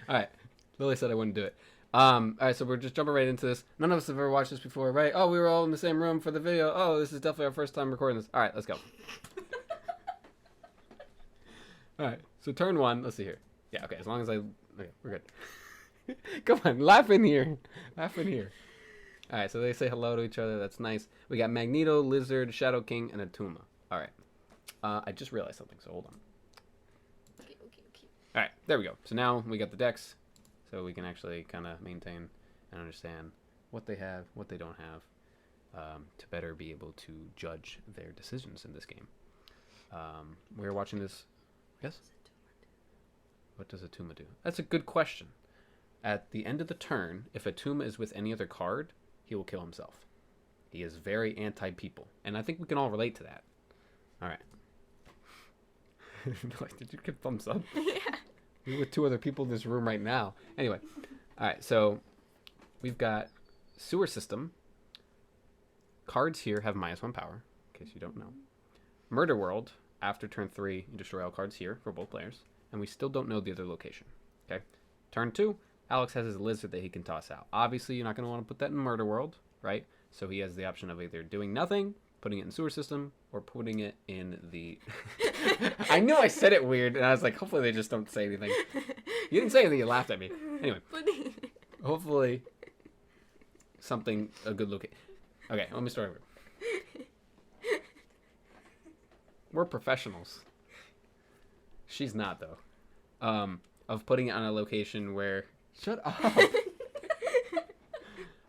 Alright. Lily said I wouldn't do it. Alright, so we're just jumping right into this. None of us have ever watched this before, right? Oh, we were all in the same room for the video. Oh, this is definitely our first time recording this. Alright, let's go. Alright, so turn 1. Let's see here. Yeah, okay, as long as I... Okay, we're good. Come on, laugh in here. Laugh in here. Alright, so they say hello to each other. That's nice. We got Magneto, Lizard, Shadow King, and Atuma. Alright. I just realized something, so hold on. Okay. Alright, there we go. So now we got the decks, so we can actually kind of maintain and understand what they have, what they don't have, to better be able to judge their decisions in this game. We're watching this... Yes? What does Atuma do? That's a good question. At the end of the turn, if Atuma is with any other card, he will kill himself. He is very anti-people, and I think we can all relate to that. Alright. Like, did you give thumbs up? Yeah. We're with 2 other people in this room right now. Anyway. Alright, so we've got Sewer System. Cards here have -1 power, in case you don't know. Murder World. After turn 3, you destroy all cards here for both players. And we still don't know the other location. Okay? Turn 2, Alex has his lizard that he can toss out. Obviously, you're not going to want to put that in Murder World, right? So he has the option of either doing nothing, putting it in Sewer System, or putting it in the... I knew I said it weird, and I was like, hopefully they just don't say anything. You didn't say anything, you laughed at me. Anyway. Hopefully something, a good location. Okay, let me start over. We're professionals. She's not, though. Of putting it on a location where... Shut up!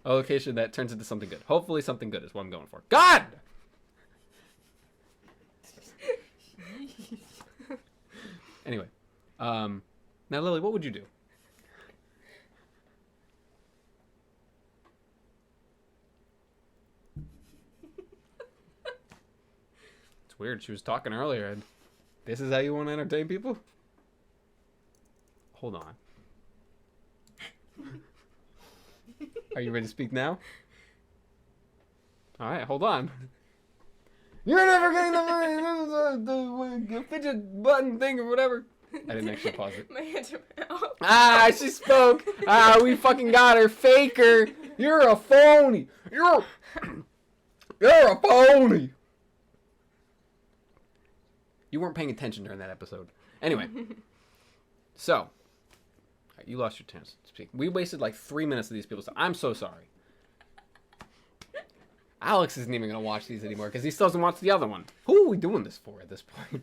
A location that turns into something good. Hopefully something good is what I'm going for. God! Anyway. Now, Lily, what would you do? It's weird. She was talking earlier, and this is how you want to entertain people? Hold on. Are you ready to speak now? Alright, hold on. You're never getting the fidget button thing or whatever. I didn't actually pause it. My hands are out. Ah, she spoke. Ah, we fucking got her. Faker. You're a phony. You're a phony. You weren't paying attention during that episode. Anyway. So. You lost your chance to speak. We wasted like 3 minutes of these people's time. I'm so sorry. Alex isn't even going to watch these anymore because he still doesn't watch the other one. Who are we doing this for at this point?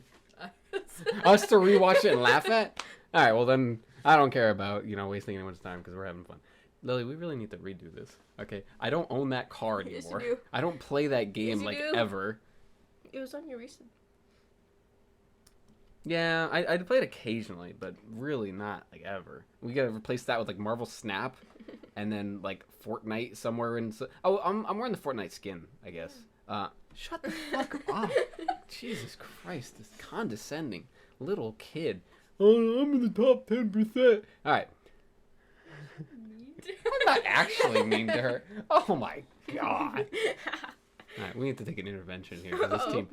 Us to rewatch it and laugh at? All right, well then, I don't care about, wasting anyone's time because we're having fun. Lily, we really need to redo this. Okay? I don't own that card anymore. Yes, you do. I don't play that game Yes, you do. ever. It was on your recent. Yeah, I play it occasionally, but really not ever. We gotta replace that with Marvel Snap, and then Fortnite somewhere in. Oh, I'm wearing the Fortnite skin, I guess. Shut the fuck up! Jesus Christ, this condescending little kid. Oh, I'm in the top 10%. All right. I'm not actually mean to her. Oh my god. All right, we need to take an intervention here for this team.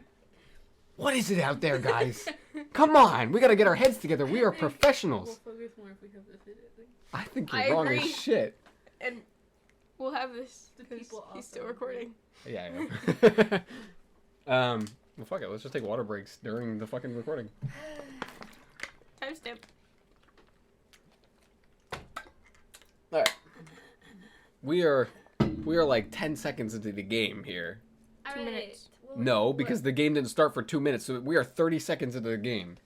What is it out there, guys? Come on, we gotta get our heads together. We are professionals. We'll focus more if we have this fidget thing. I think you're wrong as shit. And we'll have this because he's still recording. Yeah, I know. Well, fuck it. Let's just take water breaks during the fucking recording. Timestamp. All right. We are like 10 seconds into the game here. 2 minutes. No, because the game didn't start for 2 minutes, so we are 30 seconds into the game.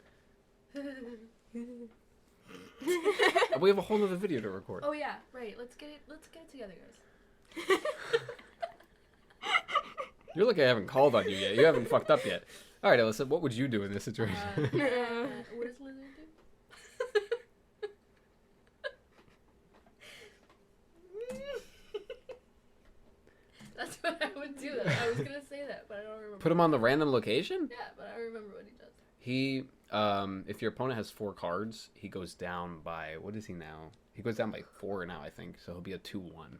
We have a whole other video to record. Oh yeah, right. Let's get it together, guys. You're lucky I haven't called on you yet. You haven't fucked up yet. All right, Alyssa, what would you do in this situation? What does Lizard do? That's what I would do. I was gonna say that, but I don't remember. Put him on the random location? Yeah, but I don't remember what he does. He, if your opponent has 4 cards, he goes down by, what is he now? He goes down by 4 now, I think, so he'll be a 2-1.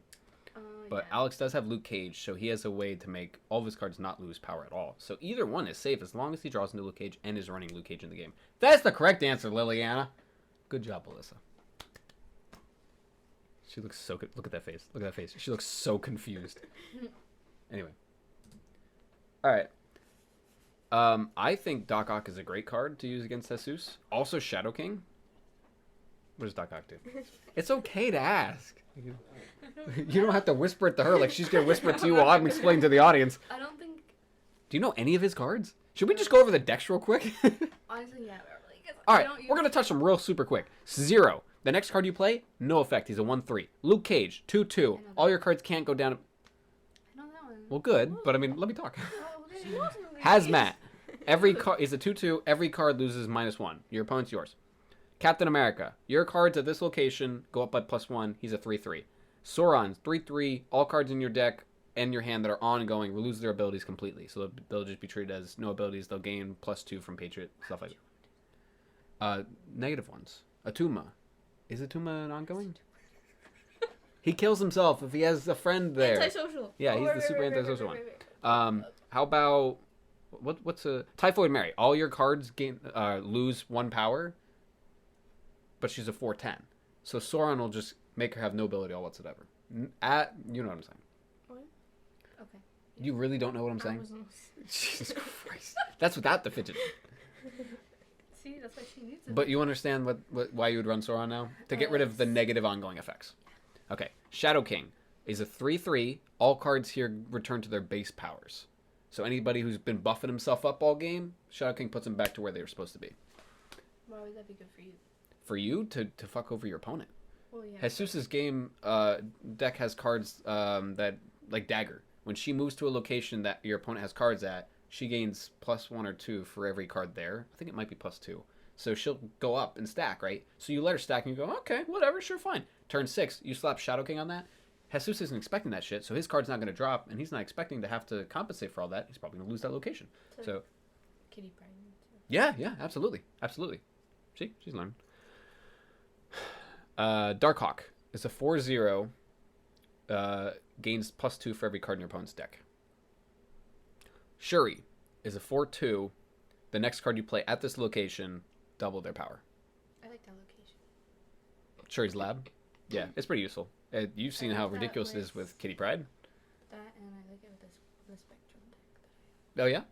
But yeah. Alex does have Luke Cage, so he has a way to make all of his cards not lose power at all. So either one is safe as long as he draws into Luke Cage and is running Luke Cage in the game. That's the correct answer, Liliana. Good job, Alyssa. She looks so good. Look at that face. Look at that face. She looks so confused. Anyway. All right. I think Doc Ock is a great card to use against Jesus. Also, Shadow King. What does Doc Ock do? It's okay to ask. You don't have to whisper it to her like she's going to whisper it to you while I'm explaining to the audience. I don't think... Do you know any of his cards? Should we just go over the decks real quick? Honestly, yeah. All right, we're going to touch them real super quick. Zero. The next card you play, no effect. He's a 1/3. Luke Cage, 2/2. All your cards can't go down. I know that one. Well, good, but I mean, let me talk. Oh, Hazmat. Every card is a 2/2. Every card loses -1. Your opponent's yours. Captain America. Your cards at this location go up by +1. He's a 3/3. Sauron's 3/3. All cards in your deck and your hand that are ongoing will lose their abilities completely. So they'll just be treated as no abilities. They'll gain +2 from Patriot, stuff like that. Negative ones. Atuma. Is Atuma an ongoing? He kills himself if he has a friend there. Antisocial. Yeah, he's the super antisocial one. How about what's a Typhoid Mary? All your cards lose 1 power, but she's a 4/10. So Sauron will just make her have no ability all whatsoever. You know what I'm saying? What? Okay. You really don't know what I'm saying? Jesus Christ. That's without the fidget. See, that's why she needs it. But you understand why you would run Sauron now? To get rid of the negative ongoing effects. Okay. Shadow King is a 3/3. All cards here return to their base powers. So anybody who's been buffing himself up all game, Shadow King puts them back to where they were supposed to be. Why would that be good for you? For you to fuck over your opponent. Well, yeah. Jesus's game deck has cards that, like Dagger. When she moves to a location that your opponent has cards at, she gains +1 or 2 for every card there. I think it might be +2. So she'll go up and stack, right? So you let her stack and you go, okay, whatever, sure, fine. Turn 6, you slap Shadow King on that. Jesus isn't expecting that shit, so his card's not going to drop, and he's not expecting to have to compensate for all that. He's probably going to lose that location. So Kitty Pride. yeah, absolutely. See, she's learning. Darkhawk is a 4/0. Gains +2 for every card in your opponent's deck. Shuri is a 4/2. The next card you play at this location, double their power. I like that location. Shuri's Lab. Yeah, it's pretty useful. You've seen how ridiculous it is with Kitty Pride. That, and I like it with the Spectrum deck. Oh, yeah?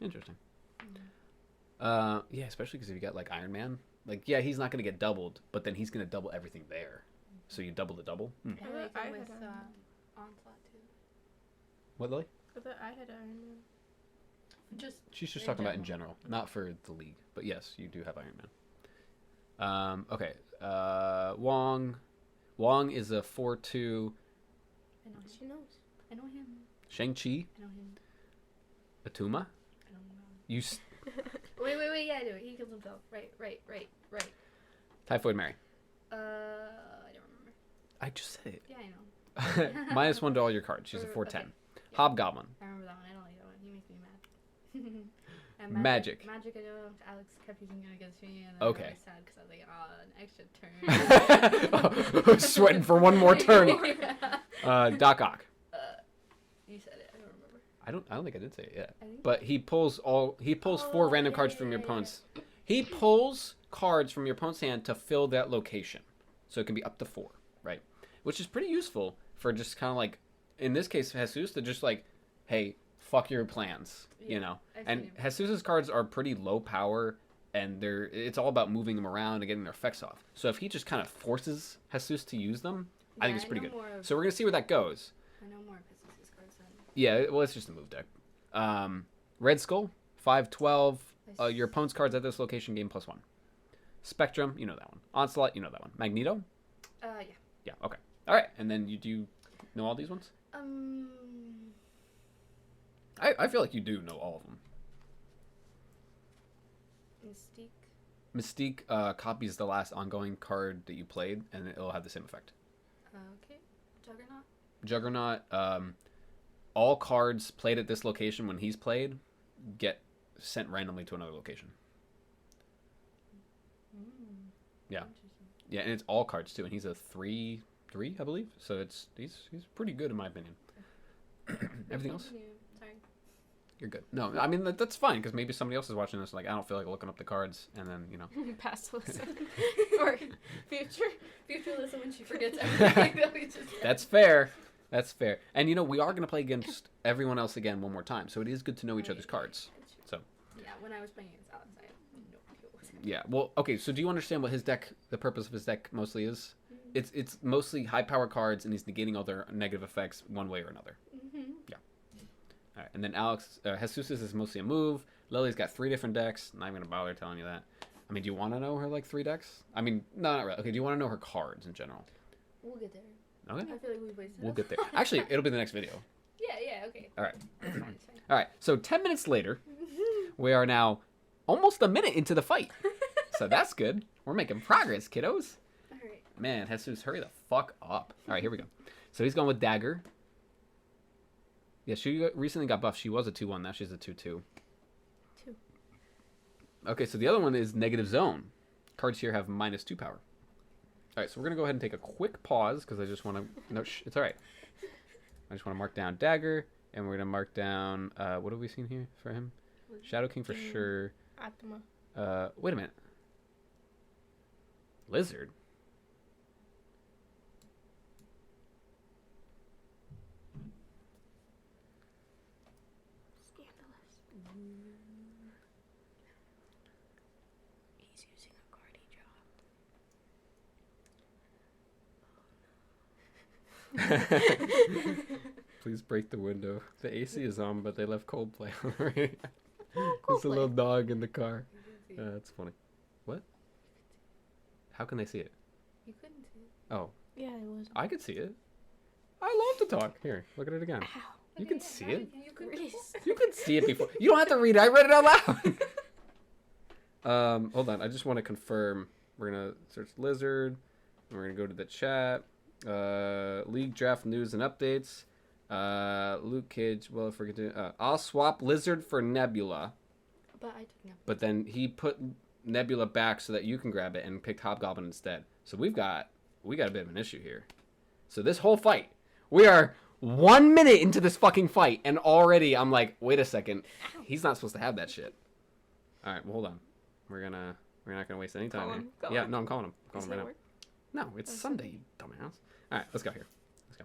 Interesting. Mm-hmm. Yeah, especially because if you got, like, Iron Man. Like, yeah, he's not going to get doubled, but then he's going to double everything there. So you double the double. Mm. I like it with Onslaught, too. What, Lily? I thought I had Iron Man. She's just talking about in general, not for the league. But yes, you do have Iron Man. Okay. Wong. Wong is a 4/2. I know she knows. I know him. Shang-Chi. I know him. Atuma. I don't know. You. Wait. Yeah, I do. He kills himself. Right. Typhoid Mary. I don't remember. I just said it. Yeah, I know. -1 to all your cards. She's a 4/10. Okay. Yeah. Hobgoblin. I remember that one. I don't like that one. He makes me mad. And Magic. Magic, I know Alex kept using it against me, and Okay. I was sad because I was like, an extra turn. Sweating for one more turn. Doc Ock. You said it. I don't remember. I don't think I did say it yet. I think But he pulls 4 random cards from your opponent's. He pulls cards from your opponent's hand to fill that location. So it can be up to 4, right? Which is pretty useful for just kind of like, in this case, Jesus, to just like, hey, fuck your plans, you know? And Jesus's cards are pretty low power, and it's all about moving them around and getting their effects off. So if he just kind of forces Jesus to use them, I think it's pretty good. So we're going to see where that goes. I know more of Jesus's cards than... Yeah, well, it's just a move deck. Red Skull, 5/12. Your opponent's cards at this location gain +1. Spectrum, you know that one. Onslaught, you know that one. Magneto? Yeah. Yeah, okay. All right, and then do you know all these ones? I feel like you do know all of them. Mystique copies the last ongoing card that you played, and it'll have the same effect. Okay. Juggernaut, all cards played at this location when he's played get sent randomly to another location. Yeah. Yeah, and it's all cards too, and he's a 3/3, I believe. So he's pretty good in my opinion. Everything else? Sorry. You're good. No, I mean, that's fine, because maybe somebody else is watching this, like, I don't feel like looking up the cards, and then, you know. Past Alyssa. Or future Alyssa when she forgets everything that we just said. That's fair. That's fair. And, you know, we are going to play against everyone else again one more time, so it is good to know each other's cards. So. Yeah, when I was playing against Alex, I had no idea what was happening. Yeah, well, okay, so do you understand what his deck, the purpose of his deck mostly is? It's mostly high power cards, and he's negating all their negative effects one way or another. Mm-hmm. Yeah. All right, and then Jesus's is mostly a move. Lily's got 3 different decks. Not even gonna bother telling you that. I mean, do you want to know her like 3 decks? I mean, no, not really. Okay, do you want to know her cards in general? We'll get there. Okay. I feel like we've wasted We'll enough. get there. Actually, it'll be the next video. Yeah, okay. All right. It's fine, it's fine. All right. So 10 minutes later, we are now almost a minute into the fight. So that's good. We're making progress, kiddos. All right. Man, Jesus, hurry the fuck up. All right, here we go. So he's going with Dagger. Yeah, she recently got buffed. She was a 2-1. Now she's a 2-2. 2. Okay, so the other one is Negative Zone. Cards here have -2 power. All right, so we're going to go ahead and take a quick pause because I just want to... No, it's all right. I just want to mark down Dagger, and we're going to mark down... what have we seen here for him? Shadow King for sure. Optima. Wait a minute. Lizard? Scandalous. He's using a card he dropped. Please break the window. The AC is on, but they left Coldplay on already. Oh, There's a Coldplay. little dog in the car. That's funny. What? How can they see it? You couldn't see it. Oh, Yeah, it was. I could see it. I love to talk. Here, look at it again. Ow. You can see it. You couldn't. You can see it before. You don't have to read it. I read it out loud. Hold on. I just want to confirm. We're gonna search Lizard. And we're gonna go to the chat. League draft news and updates. Luke Cage. Well, if we're gonna, I'll swap Lizard for Nebula. But I took Nebula. But then he put Nebula back so that you can grab it and picked Hobgoblin instead. So we got a bit of an issue here. So this whole fight, we are 1 minute into this fucking fight, and already I'm like, wait a second, he's not supposed to have that shit. All right, well, hold on. We're not gonna waste any time Call here. him. Call Yeah, him. no, I'm calling him. I'm calling him right Work? now. No, it's That's Sunday, you dumbass. All right, let's go here. Let's go.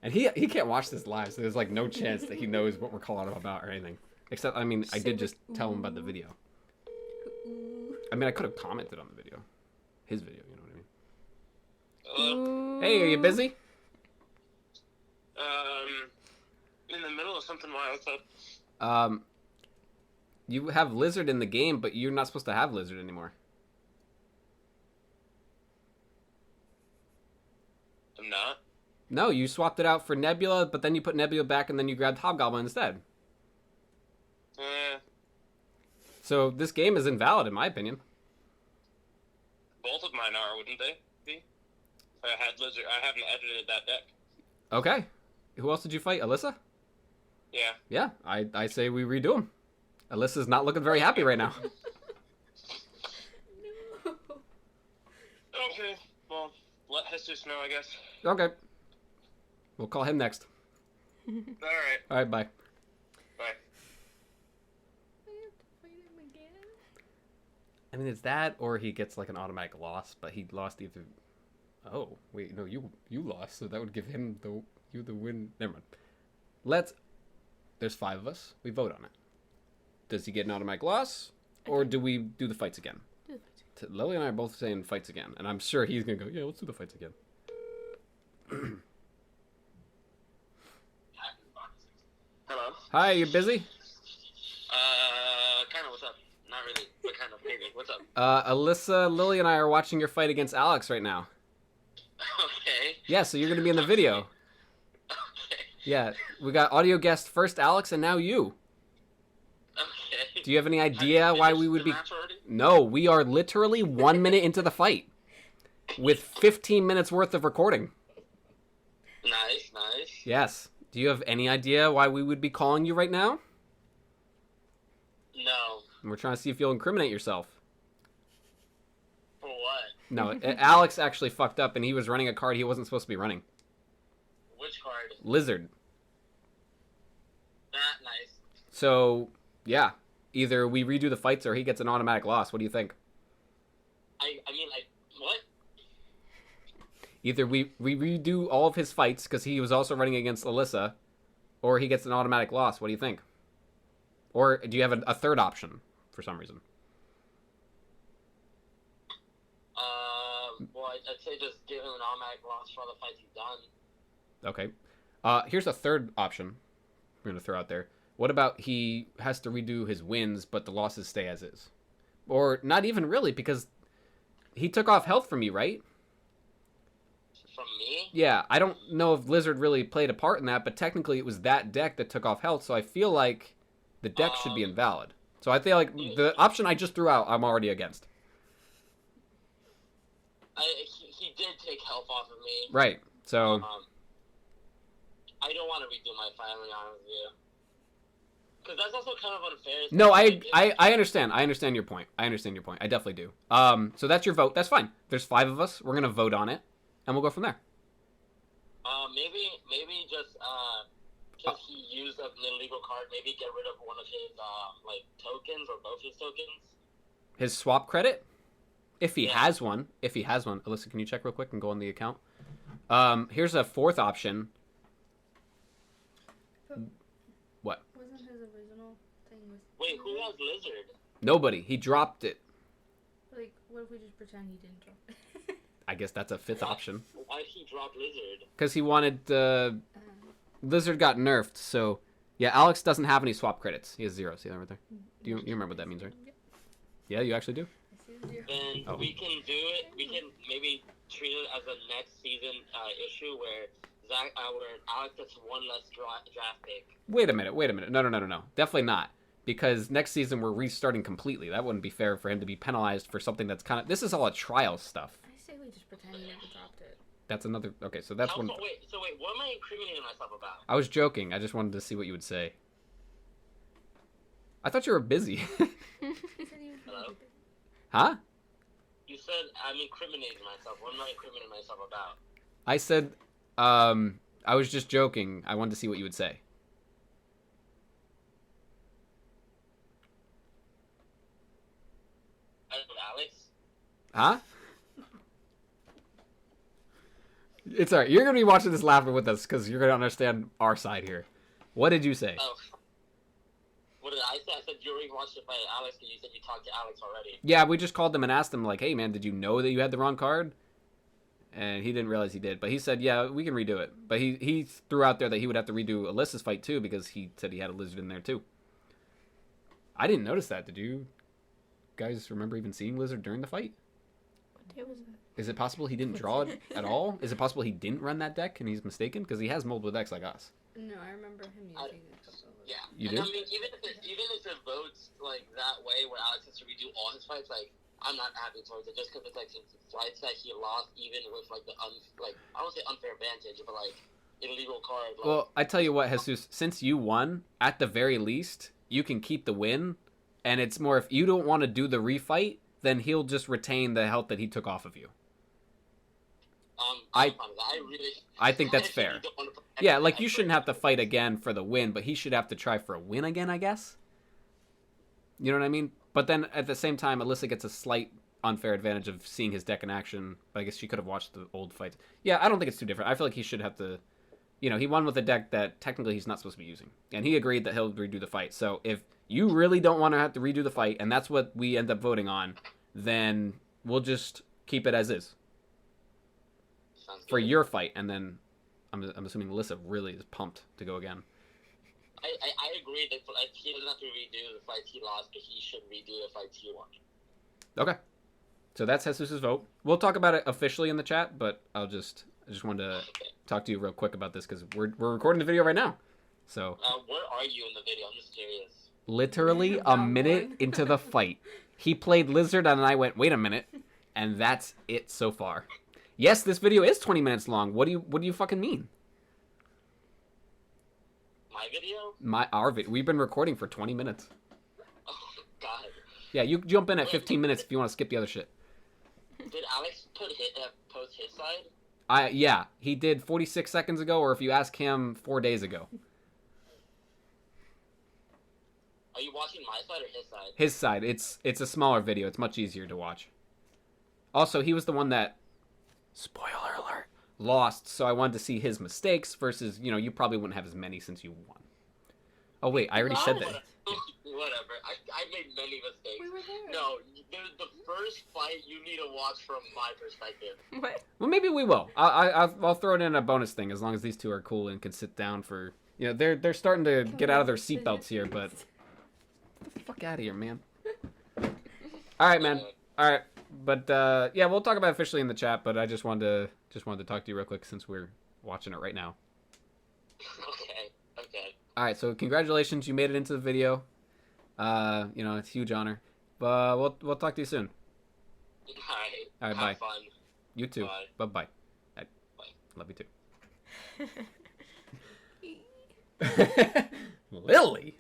And he can't watch this live, so there's like no chance that he knows what we're calling him about or anything. Except, I mean, I did just tell him about the video. I mean, I could have commented on the video. His video, you know what I mean? Hello? Hey, are you busy? In the middle of something. Why? What's up? You have Lizard in the game, but you're not supposed to have Lizard anymore. I'm not. No, you swapped it out for Nebula, but then you put Nebula back, and then you grabbed Hobgoblin instead. So this game is invalid, in my opinion. Both of mine are, wouldn't they be? If I had Lizard, I haven't edited that deck. Okay. Who else did you fight? Alyssa? Yeah. Yeah, I say we redo them. Alyssa's not looking very happy right now. No. Okay. Well, let Jesus know, I guess. Okay. We'll call him next. All right. All right, bye. Bye. I have to fight him again. I mean, it's that, or he gets like an automatic loss, but he lost either. Oh wait, no, you lost, so that would give him the win. Never mind. There's 5 of us. We vote on it. Does he get an automatic loss, or do we do the fights again? Do the fights again. Lily and I are both saying fights again, and I'm sure he's gonna go. Yeah, let's do the fights again. Hello. Hi, you busy? Kind of. What's up? Not really, but kind of. Maybe. What's up? Alyssa, Lily, and I are watching your fight against Alex right now. Okay. Yeah, so you're gonna be in the video. Okay. Yeah, we got audio guest first Alex, and now you. Okay. Do you have any Have you idea why we finished would the be? match already? No, we are literally 1 minute into the fight, with 15 minutes worth of recording. Nice. Nice. Yes. Do you have any idea why we would be calling you right now? No. And we're trying to see if you'll incriminate yourself. For what? No, Alex actually fucked up, and he was running a card he wasn't supposed to be running. Which card? Lizard. Not nice. So, yeah. Either we redo the fights or he gets an automatic loss. What do you think? What? Either we redo all of his fights because he was also running against Alyssa, or he gets an automatic loss. What do you think? Or do you have a third option for some reason? Well, I'd say just give him an automatic loss for all the fights he's done. Okay. Here's a third option we're going to throw out there. What about he has to redo his wins, but the losses stay as is? Or not even really, because he took off health from you, right? From me? Yeah, I don't know if Lizard really played a part in that, but technically it was that deck that took off health, so I feel like the deck should be invalid. So I feel like the option I just threw out, I'm already against. He did take health off of me. Right, so... I don't want to redo my fight, I'm honest with you. Because that's also kind of unfair. No, I understand. I understand your point. I definitely do. So that's your vote. That's fine. There's 5 of us. We're going to vote on it, and we'll go from there. Maybe just, because he used an illegal card, maybe get rid of one of his, tokens, or both his tokens. His swap credit? If he has one. Alyssa, can you check real quick and go on the account? Here's a fourth option. What? Wasn't his original thing with... Wait, who has Lizard? Nobody. He dropped it. Like, what if we just pretend he didn't drop it? I guess that's a fifth option. Why did he drop Lizard? Because he wanted... Lizard got nerfed, so... Yeah, Alex doesn't have any swap credits. He has 0. See that right there? You remember what that means, right? Yep. Yeah, you actually do? I see the 0. Then we can do it. We can maybe treat it as a next season issue where Zack, where Alex gets one less draft pick. Wait a minute. No. Definitely not. Because next season we're restarting completely. That wouldn't be fair for him to be penalized for something that's kind of... This is all a trial stuff. I say we just pretend he never dropped it. That's another... Okay, so that's one... Wait, what am I incriminating myself about? I was joking. I just wanted to see what you would say. I thought you were busy. Hello? Huh? You said I'm incriminating myself. What am I incriminating myself about? I said, I was just joking. I wanted to see what you would say. Alex? Huh? It's alright. You're going to be watching this laughing with us because you're going to understand our side here. What did you say? Oh. What did I say? I said you already watched it by Alex because you said you talked to Alex already. Yeah, we just called him and asked him, like, hey, man, did you know that you had the wrong card? And he didn't realize he did. But he said, yeah, we can redo it. But he threw out there that he would have to redo Alyssa's fight, too, because he said he had a Lizard in there, too. I didn't notice that. Did you guys remember even seeing Lizard during the fight? What day was that? Is it possible he didn't draw it at all? Is it possible he didn't run that deck and he's mistaken? Because he has multiple decks like us. No, I remember him using it. Yeah. You and do? I mean, even if it votes like that way, where Alex has to redo all his fights, like I'm not happy towards it, just because it's like his fights that he lost, even with like the I don't say unfair advantage, but like illegal card. Like, Well, I tell you what, Jesus, since you won, at the very least, you can keep the win, and it's more if you don't want to do the refight, then he'll just retain the health that he took off of you. I think that's fair. Yeah, like you shouldn't have to fight again for the win, but he should have to try for a win again, I guess. You know what I mean? But then at the same time, Alyssa gets a slight unfair advantage of seeing his deck in action. But I guess she could have watched the old fights. Yeah, I don't think it's too different. I feel like he should have to... You know, he won with a deck that technically he's not supposed to be using. And he agreed that he'll redo the fight. So if you really don't want to have to redo the fight, and that's what we end up voting on, then we'll just keep it as is. For your fight, and then I'm assuming Alyssa really is pumped to go again. I agree that he doesn't have to redo the fights he lost, but he should redo the fights he won. Okay. So that's Jesus' vote. We'll talk about it officially in the chat, but I just wanted to talk to you real quick about this because we're recording the video right now. So where are you in the video? I'm just curious. Literally a minute into the fight, he played Lizard, and I went, wait a minute, and that's it so far. Yes, this video is 20 minutes long. What do you fucking mean? My video? Our video. We've been recording for 20 minutes. Oh, God. Yeah, you jump in at 15 minutes if you want to skip the other shit. Did Alex post his side? Yeah, he did 46 seconds ago, or if you ask him, 4 days ago. Are you watching my side or his side? His side. It's a smaller video. It's much easier to watch. Also, he was the one that, spoiler alert, lost. So I wanted to see his mistakes versus, you probably wouldn't have as many since you won. Oh wait, I already said that. Whatever. I made many mistakes. We were there. No, the first fight you need to watch from my perspective. What? Well, maybe we will. I'll throw it in a bonus thing as long as these two are cool and can sit down for. They're starting to get out of their seatbelts here, but get the fuck out of here, man. All right, man. All right, but yeah, we'll talk about it officially in the chat. But I just wanted to talk to you real quick since we're watching it right now. Okay. All right, so congratulations, you made it into the video. It's a huge honor. But we'll talk to you soon. All right, bye. Have fun. You too. Bye. Bye. Bye. Love you too. Lily.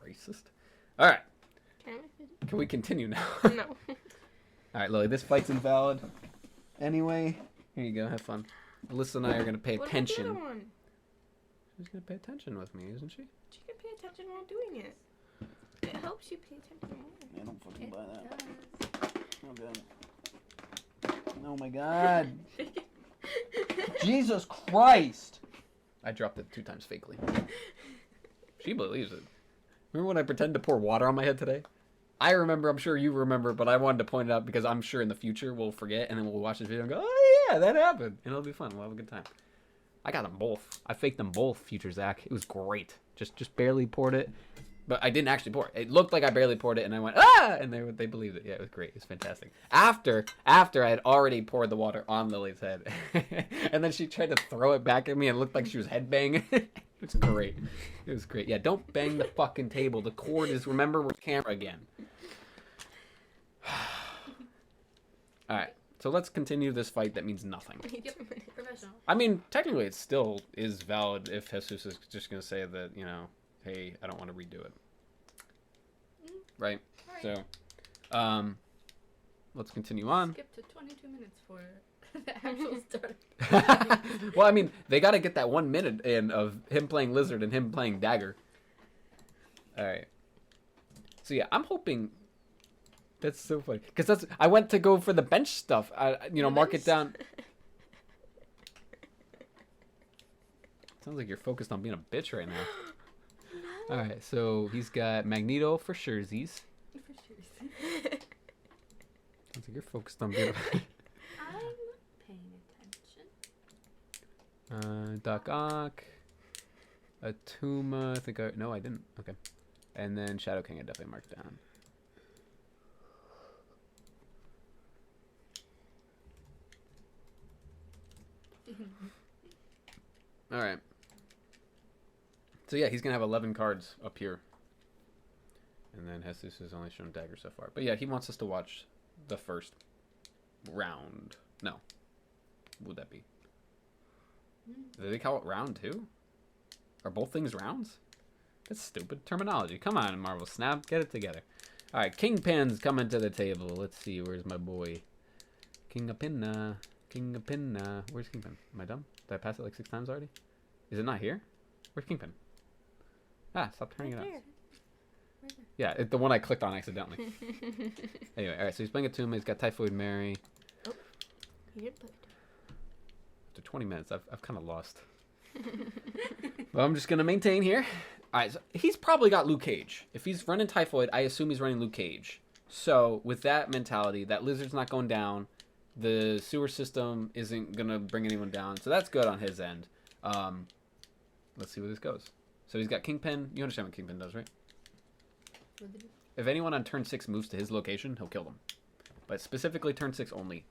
Racist. All right. Can we continue now? No. All right, Lily. This fight's invalid. Anyway, here you go. Have fun. Alyssa and I are gonna pay attention. What about the other one? She's gonna pay attention with me, isn't she? She can pay attention while doing it. It helps you pay attention more. I don't fucking buy It that. Oh my god. Jesus Christ. I dropped it 2 times fakely. She believes it. Remember when I pretended to pour water on my head today? I remember, I'm sure you remember, but I wanted to point it out because I'm sure in the future we'll forget and then we'll watch this video and go, oh yeah, that happened. And it'll be fun. We'll have a good time. I got them both. I faked them both, future Zack. It was great. Just barely poured it. But I didn't actually pour it. It looked like I barely poured it, and I went, ah! And they believed it. Yeah, it was great. It was fantastic. After I had already poured the water on Lily's head. And then she tried to throw it back at me, and it looked like she was headbanging. It was great. It was great. Yeah, don't bang the fucking table. The cord is, remember, we're camera again. All right. So let's continue this fight that means nothing. Yep. Professional. I mean, technically it still is valid if Jesus is just going to say that, hey, I don't want to redo it. Right? So, let's continue on. Skip to 22 minutes for the actual start. Well, I mean, they got to get that 1 minute in of him playing Lizard and him playing Dagger. All right. So yeah, I'm hoping. That's so funny because I went to go for the bench stuff. Mark it down. Sounds like you're focused on being a bitch right now. All right, so he's got Magneto for Sherzies. Sounds like you're focused on being. I'm paying attention. Doc Ock, Atuma. I think no, I didn't. Okay, and then Shadow King I definitely marked down. All right. So yeah, he's gonna have 11 cards up here, and then Jesus has only shown Dagger so far. But yeah, he wants us to watch the first round. No, what would that be? Do they call it round 2? Are both things rounds? That's stupid terminology. Come on, Marvel Snap, get it together. All right, Kingpin's coming to the table. Let's see, where's my boy? Kingapin. Where's Kingpin? Am I dumb? Did I pass it like 6 times already? Is it not here? Where's Kingpin? Ah, stop turning it on. Yeah, the one I clicked on accidentally. Anyway, all right, so he's playing a Atuma. He's got Typhoid Mary. Oh, he did play. After 20 minutes, I've kind of lost. Well, I'm just going to maintain here. All right, so he's probably got Luke Cage. If he's running Typhoid, I assume he's running Luke Cage. So with that mentality, that Lizard's not going down. The sewer system isn't going to bring anyone down. So that's good on his end. Let's see where this goes. So he's got Kingpin. You understand what Kingpin does, right? If anyone on turn 6 moves to his location, he'll kill them. But specifically turn 6 only.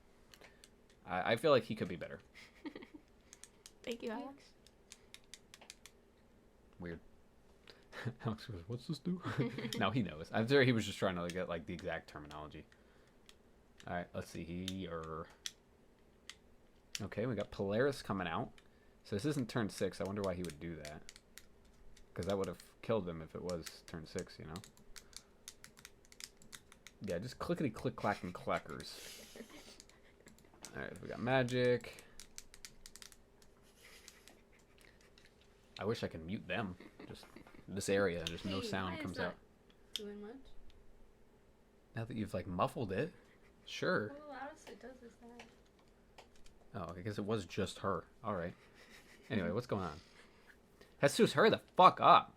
I feel like he could be better. Thank you, Alex. Weird. Alex goes, what's this do? No, he knows. I'm sure he was just trying to get like the exact terminology. Alright, let's see here. Okay, we got Polaris coming out. So this isn't turn 6. I wonder why he would do that. Because that would have killed him if it was turn 6, you know? Yeah, just clickety click clack and clackers. Alright, we got magic. I wish I could mute them. Just this area, just no sound comes out. Doing much? Now that you've, like, muffled it. Sure. Well, Alyssa does is that. Oh, I guess it was just her. All right. Anyway, what's going on? Jesus, hurry the fuck up.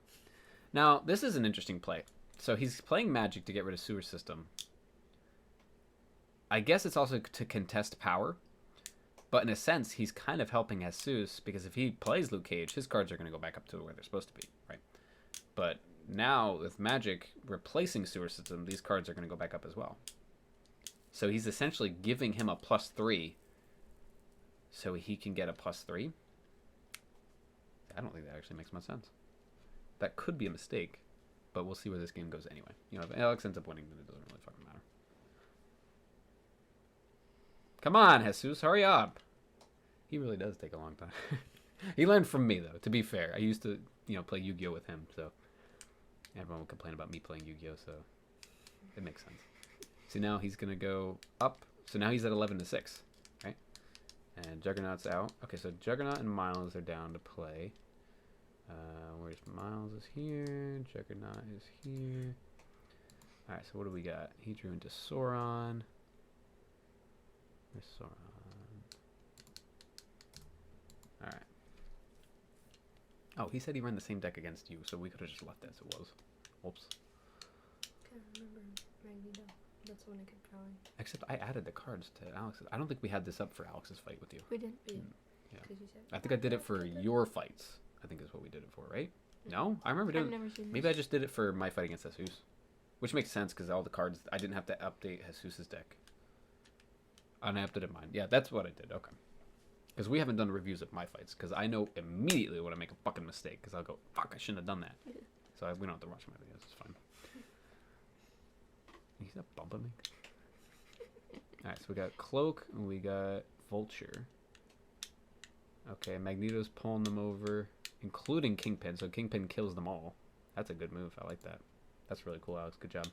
Now, this is an interesting play. So he's playing magic to get rid of sewer system. I guess it's also to contest power. But in a sense, he's kind of helping Jesus, because if he plays Luke Cage, his cards are going to go back up to where they're supposed to be, right? But now, with magic replacing sewer system, these cards are going to go back up as well. So he's essentially giving him a +3 so he can get a +3. I don't think that actually makes much sense. That could be a mistake, but we'll see where this game goes anyway. You know, if Alex ends up winning, then it doesn't really fucking matter. Come on, Jesus, hurry up. He really does take a long time. He learned from me, though, to be fair. I used to, play Yu-Gi-Oh! With him, so everyone would complain about me playing Yu-Gi-Oh! So it makes sense. See, now he's going to go up. So now he's at 11-6, right? And Juggernaut's out. Okay, so Juggernaut and Miles are down to play. Where's Miles is here. Juggernaut is here. Alright, so what do we got? He drew into Sauron. Where's Sauron? Alright. Oh, he said he ran the same deck against you, so we could have just left it as it was. Whoops. Can't remember Magneto. That's the one I kept drawing. Except I added the cards to Alex's. I don't think we had this up for Alex's fight with you. We didn't. Yeah. 'Cause you said, I think I did it for your fights. I think is what we did it for, right? No? I remember I've doing never seen Maybe I just did it for my fight against Jesus. Which makes sense because all the cards, I didn't have to update Jesus's deck. And I updated mine. Yeah, that's what I did. Okay. Because we haven't done reviews of my fights. Because I know immediately when I make a fucking mistake. Because I'll go, fuck, I shouldn't have done that. Yeah. So we don't have to watch my videos. It's fine. He's not bumping me. Alright, so we got Cloak and we got Vulture. Okay, Magneto's pulling them over, including Kingpin. So Kingpin kills them all. That's a good move. I like that. That's really cool, Alex. Good job.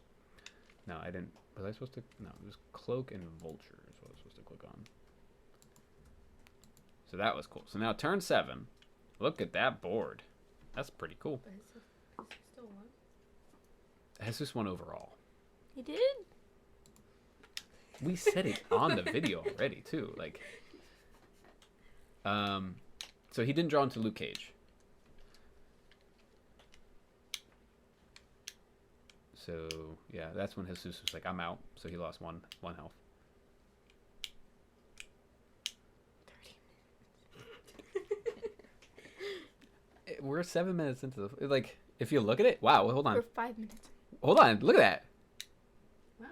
No, I didn't. Was I supposed to? No, it was Cloak and Vulture is what I was supposed to click on. So that was cool. So now turn 7. Look at that board. That's pretty cool. But it's still one. Jesus won overall. He did? We said it on the video already, too. Like, so he didn't draw into Luke Cage. So, yeah, that's when Jesus was like, I'm out. So he lost one health. 30 minutes. We're 7 minutes into the... Like, if you look at it... Wow, hold on. We're 5 minutes. Hold on, look at that. Wow.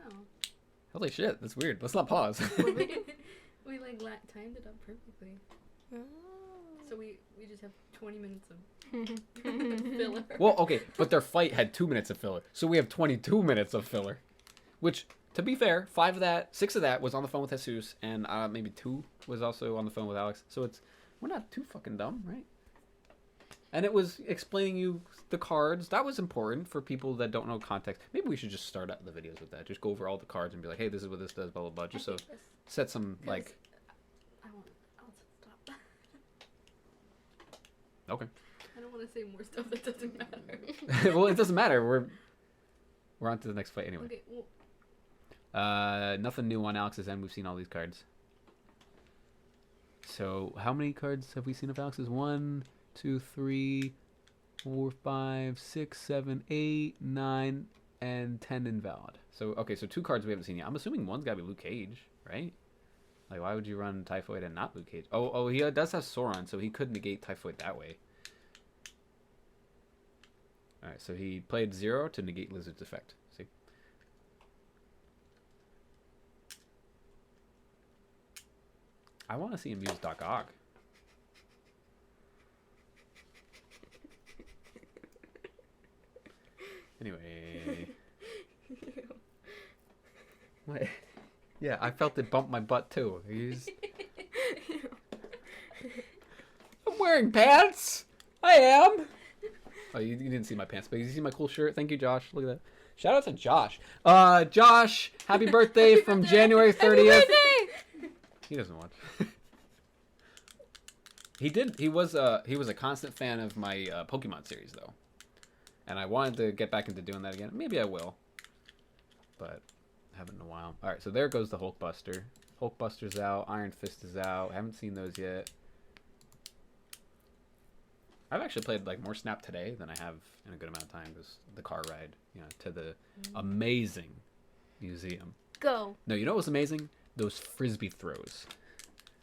Holy shit, that's weird. Let's not pause. We like timed it up perfectly. Oh. So we just have 20 minutes of filler. Well, okay, but their fight had 2 minutes of filler. So we have 22 minutes of filler. Which, to be fair, 6 of that was on the phone with Jesus, and maybe 2 was also on the phone with Alex. So we're not too fucking dumb, right? And it was explaining you the cards. That was important for people that don't know context. Maybe we should just start out the videos with that. Just go over all the cards and be like, hey, this is what this does, blah, blah, blah. Just so set some, like... I'll stop. Okay. I don't want to say more stuff that doesn't matter. Well, it doesn't matter. We're on to the next fight anyway. Okay, well... Nothing new on Alex's end. We've seen all these cards. So, how many cards have we seen of Alex's? 1, 2, 3, 4, 5, 6, 7, 8, 9, and 10 invalid. So, okay, so 2 cards we haven't seen yet. I'm assuming one's got to be Luke Cage, right? Like, why would you run Typhoid and not Luke Cage? Oh, he does have Sauron, so he could negate Typhoid that way. Alright, so he played 0 to negate Lizard's effect. See? I want to see him use Doc Ock. Anyway. What? Yeah, I felt it bump my butt too. I'm wearing pants! I am! Oh, you didn't see my pants, but you see my cool shirt? Thank you, Josh. Look at that. Shout out to Josh. Josh, happy birthday from January 30th. He doesn't watch. He was a constant fan of my Pokemon series, though. And I wanted to get back into doing that again. Maybe I will. But I haven't in a while. Alright, so there goes the Hulkbuster. Hulkbuster's out. Iron Fist is out. I haven't seen those yet. I've actually played like more Snap today than I have in a good amount of time. Because the car ride, to the amazing museum. Go. No, you know what was amazing? Those frisbee throws.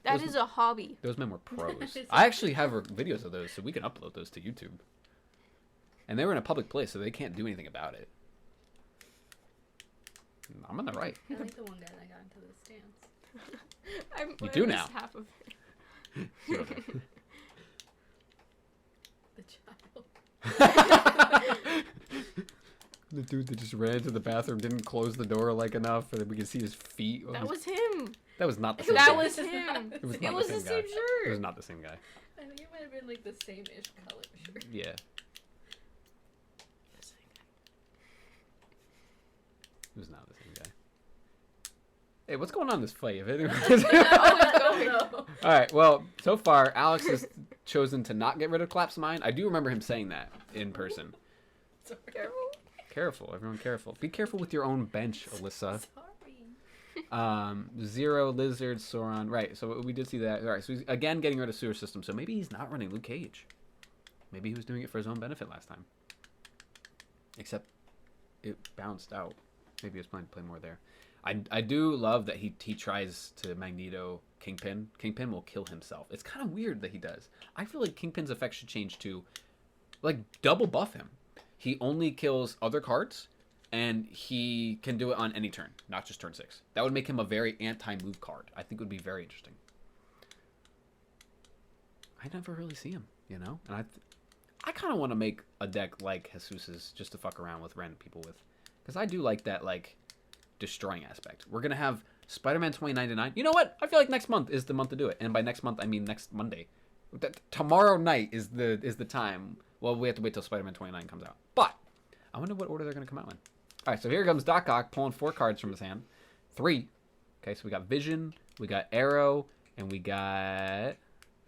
That is a hobby. Those men were pros. I actually have videos of those, so we can upload those to YouTube. And they were in a public place, so they can't do anything about it. I'm on the right. I like the one guy that got into the stance. You do now. Half of it. The child. The dude that just ran to the bathroom, didn't close the door like enough, so that we could see his feet. That was him. That was not the same That guy. was him. It was, It not was the the same same guy. shirt. It was not the same guy. I think it might have been like the same-ish color shirt. Yeah. It was not the same guy. Hey, what's going on in this fight? If anyone... All right. Well, so far, Alex has chosen to not get rid of Clap's mind. I do remember him saying that in person. Sorry. Careful, everyone. Careful. Be careful with your own bench, Alyssa. Sorry. Zero, Lizard, Sauron. Right. So we did see that. All right. So he's again getting rid of Sewer System. So maybe he's not running Luke Cage. Maybe he was doing it for his own benefit last time. Except it bounced out. Maybe he was planning to play more there. I do love that he tries to Magneto Kingpin. Kingpin will kill himself. It's kind of weird that he does. I feel like Kingpin's effect should change to, like, double buff him. He only kills other cards, and he can do it on any turn, not just turn 6. That would make him a very anti-move card. I think it would be very interesting. I never really see him, And I kind of want to make a deck like Jesus's just to fuck around with random people with. Because I do like that, like, destroying aspect. We're going to have Spider-Man 2099. You know what? I feel like next month is the month to do it. And by next month, I mean next Monday. Tomorrow night is the time. Well, we have to wait till Spider-Man 29 comes out. But I wonder what order they're going to come out in. All right, so here comes Doc Ock pulling 4 cards from his hand. 3. Okay, so we got Vision, we got Arrow, and we got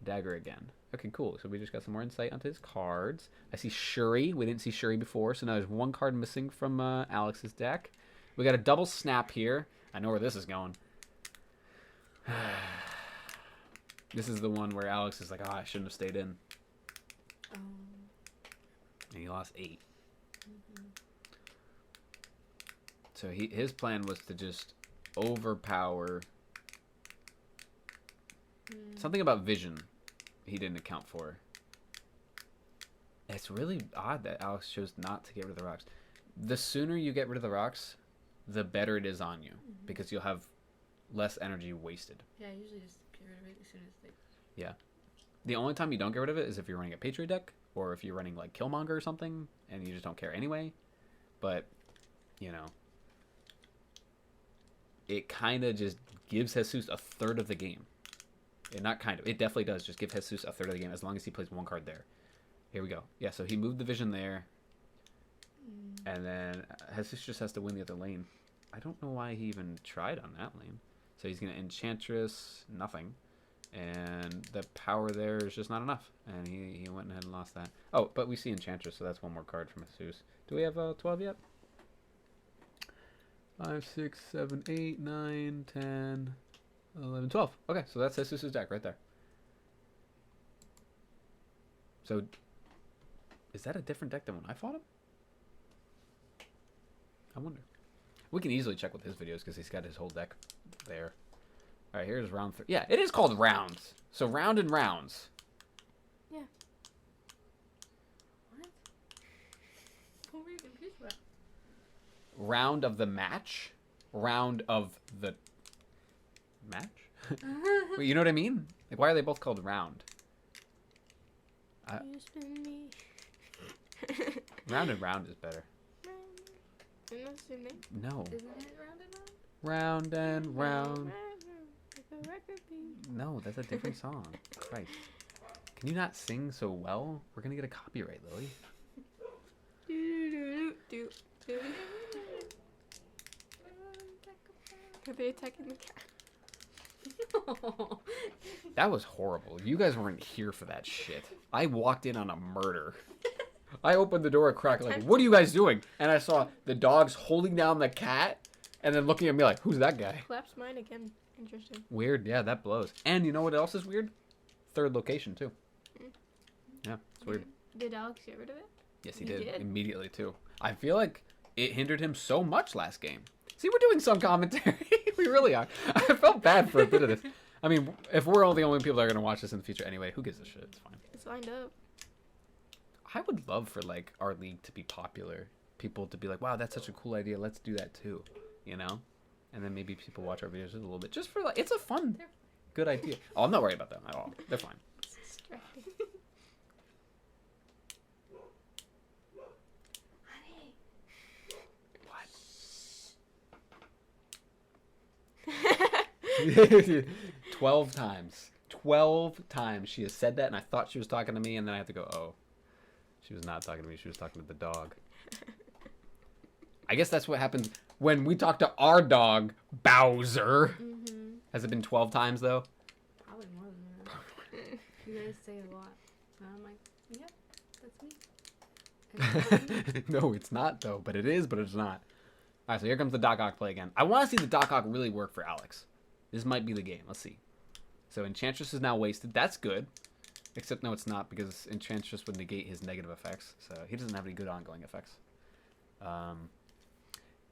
Dagger again. Okay, cool. So we just got some more insight onto his cards. I see Shuri. We didn't see Shuri before, so now there's 1 card missing from Alex's deck. We got a double snap here. I know where this is going. This is the one where Alex is like, oh, I shouldn't have stayed in. And he lost 8. So his plan was to just overpower. Something about Vision he didn't account for. It's really odd that Alex chose not to get rid of the rocks. The sooner you get rid of the rocks, the better it is on you. Because you'll have less energy wasted. Yeah, I usually just get rid of it as soon as they... Yeah. The only time you don't get rid of it is if you're running a Patriot deck, or if you're running like Killmonger or something, and you just don't care anyway. But, it kind of just gives Jesus a third of the game. And not kind of. It definitely does just give Jesus a third of the game as long as he plays 1 card there. Here we go. Yeah, so he moved the Vision there. And then Jesus just has to win the other lane. I don't know why he even tried on that lane. So he's going to Enchantress, nothing. And the power there is just not enough. And he went ahead and lost that. Oh, but we see Enchantress, so that's 1 more card from Jesus. Do we have 12 yet? 5, 6, 7, 8, 9, 10, 11, 12. Okay, so that's Jesus' deck right there. So, is that a different deck than when I fought him? I wonder. We can easily check with his videos because he's got his whole deck there. All right, here's round 3. Yeah, it is called rounds. So round and rounds. Yeah. What? What were you confused about? Round of the match. Round of the match? Wait, you know what I mean? Like, why are they both called round? You spin me. Round and round is better. Isn't that the name? No. Isn't it round and round? Round and round. Like a record beat. No, that's a different song. Christ. Can you not sing so well? We're going to get a copyright, Lily. Are they attacking the cat? That was horrible. You guys weren't here for that shit. I walked in on a murder. I opened the door a crack, like, what are you guys doing? And I saw the dogs holding down the cat and then looking at me like, who's that guy? Collapse mine again. Interesting. Weird. Yeah, that blows. And you know what else is weird? Third location, too. Yeah, it's weird. Did Alex get rid of it? Yes, he He did. did? Immediately, too. I feel like it hindered him so much last game. See, we're doing some commentary. We really are. I felt bad for a bit of this. I mean, if we're all the only people that are going to watch this in the future anyway, who gives a shit? It's fine. It's lined up. I would love for, like, our league to be popular. People to be like, wow, that's such a cool idea. Let's do that, too. You know? And then maybe people watch our videos a little bit. Just for, like, it's a fun, good idea. Oh, I'm not worried about them at all. They're fine. It's distracting. What? 12 times. 12 times she has said that, and I thought she was talking to me, and then I have to go, oh. She was not talking to me. She was talking to the dog. I guess that's what happens when we talk to our dog, Bowser. Mm-hmm. Has it been 12 times, though? Probably more than that. You guys say a lot. And I'm like, yeah, that's me. No, it's not, though. But it is, but it's not. All right, so here comes the Doc Ock play again. I want to see the Doc Ock really work for Alex. This might be the game. Let's see. So Enchantress is now wasted. That's good. Except no, it's not, because Enchantress would negate his negative effects. So he doesn't have any good ongoing effects.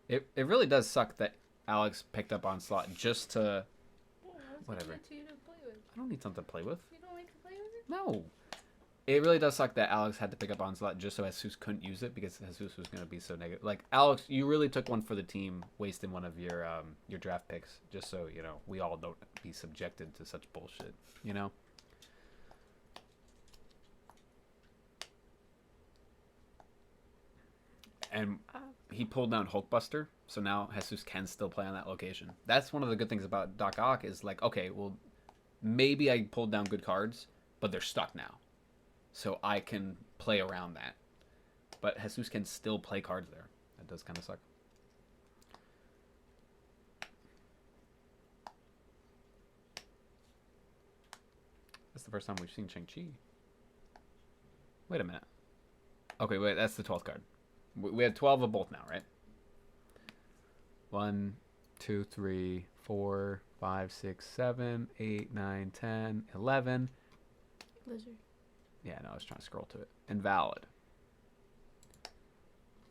It really does suck that Alex picked up Onslaught just to... Whatever. I don't need something to play with. You don't like to play with it? No. It really does suck that Alex had to pick up Onslaught just so Jesus couldn't use it, because Jesus was going to be so negative. Like, Alex, you really took one for the team, wasting one of your draft picks, just so, you know, we all don't be subjected to such bullshit, you know? And he pulled down Hulkbuster, so now Jesus can still play on that location. That's one of the good things about Doc Ock is like, okay, well, maybe I pulled down good cards, but they're stuck now. So I can play around that. But Jesus can still play cards there. That does kind of suck. That's the first time we've seen Shang-Chi. Wait a minute. Okay, wait, that's the 12th card. We had 12 of both now, right? 1, 2, 3, 4, 5, 6, 7, 8, 9, 10, 11. Lizard. Yeah, no, I was trying to scroll to it. Invalid.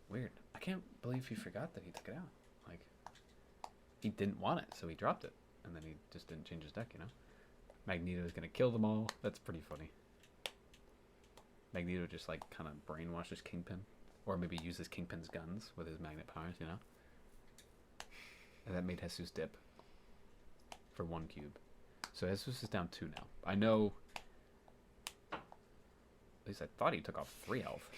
Weird. I can't believe he forgot that he took it out. Like, he didn't want it, so he dropped it. And then he just didn't change his deck, you know? Magneto's gonna kill them all. That's pretty funny. Magneto just, like, kind of brainwashes Kingpin. Or maybe uses Kingpin's guns with his magnet powers, you know? And that made Jesus dip. For 1 cube. So Jesus is down 2 now. I know... At least I thought he took off 3 health.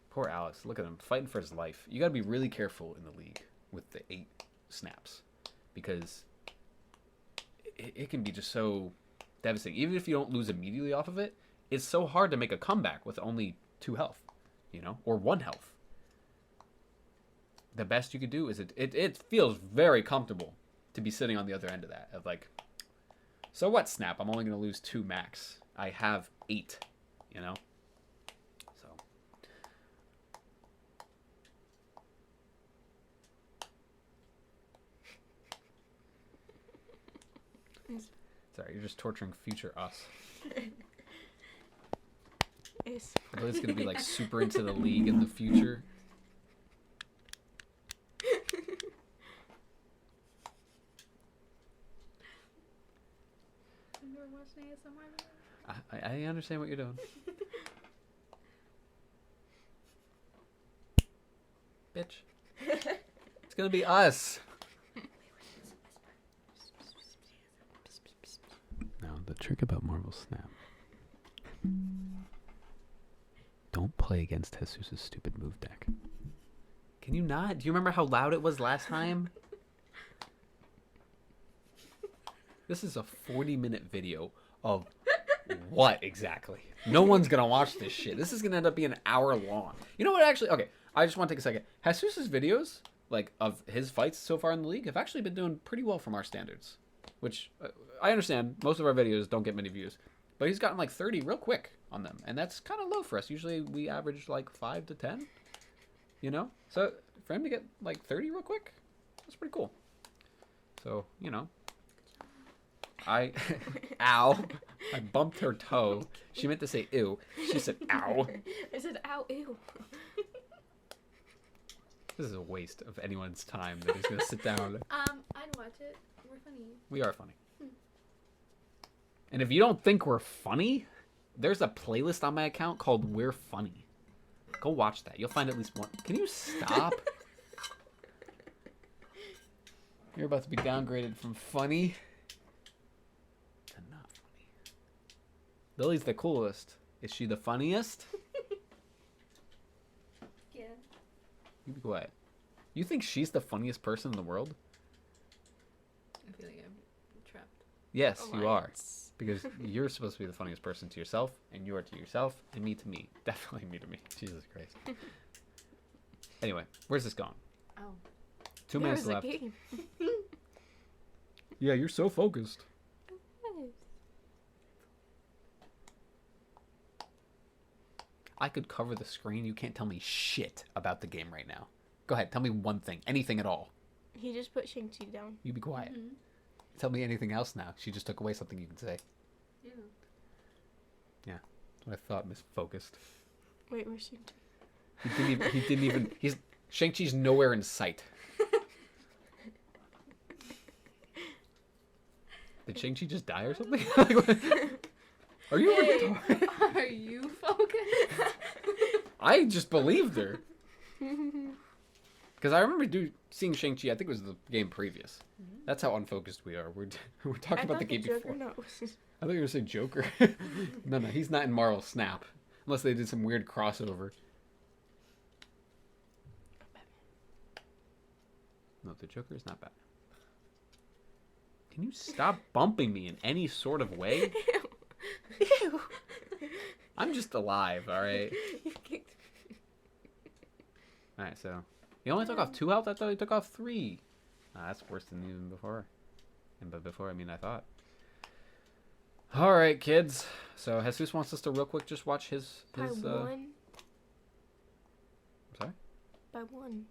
Poor Alex. Look at him. Fighting for his life. You gotta be really careful in the league with the 8 snaps. Because... It can be just so devastating. Even if you don't lose immediately off of it, it's so hard to make a comeback with only 2 health. You know, or 1 health. The best you could do is it feels very comfortable to be sitting on the other end of that. Of like, so what, snap? I'm only going to lose 2 max. I have 8, you know? So. Sorry, you're just torturing future us. It's Lily's going to be like super into the league in the future. You're watching ASMR. I understand what you're doing. Bitch. It's going to be us. Now, the trick about Marvel Snap. Don't play against Jesus' stupid move deck. Can you not? Do you remember how loud it was last time? This is a 40-minute video of what exactly? No one's going to watch this shit. This is going to end up being an hour long. You know what, actually? Okay, I just want to take a second. Jesus' videos, like, of his fights so far in the league have actually been doing pretty well from our standards. Which, I understand, most of our videos don't get many views. But he's gotten like 30 real quick on them, and that's kind of low for us. Usually we average like 5 to 10, you know? So for him to get like 30 real quick, that's pretty cool. So, you know, ow, I bumped her toe. She meant to say ew. She said ow. I said ow, ew. This is a waste of anyone's time that is going to sit down. I'd watch it. We're funny. We are funny. And if you don't think we're funny, there's a playlist on my account called We're Funny. Go watch that. You'll find at least one. Can you stop? You're about to be downgraded from funny to not funny. Lily's the coolest. Is she the funniest? Yeah. You be quiet. You think she's the funniest person in the world? I feel like I'm trapped. Yes, you are. Alliance. Because you're supposed to be the funniest person to yourself, and you are to yourself, and me to me. Definitely me to me. Jesus Christ. Anyway, where's this going? Oh. 2 minutes There left. was a game. Yeah, you're so focused. I could cover the screen. You can't tell me shit about the game right now. Go ahead, tell me one thing. Anything at all. He just put Shang-Chi down. You be quiet. Mm-hmm. Tell me anything else now. She just took away something you could say. Yeah. That's what I thought, Miss Focused. Wait, where's Shang-Chi? He didn't even, Shang-Chi's nowhere in sight. Did Shang-Chi just die or something? Are you retarded? Are you focused? I just believed her. Because I remember seeing Shang-Chi, I think it was the game previous. That's how unfocused we are. We're talking about the game before. Joker knows. I thought you were going to say Joker. No, he's not in Marvel Snap. Unless they did some weird crossover. No, the Joker is not Batman. Can you stop bumping me in any sort of way? Ew. I'm just alive, alright? You kicked me. Alright, so... He only took off 2 health? I thought he took off 3. That's worse than even before. And by before, I mean I thought. Alright, kids. So, Jesus wants us to real quick just watch his By one. I'm sorry? By one.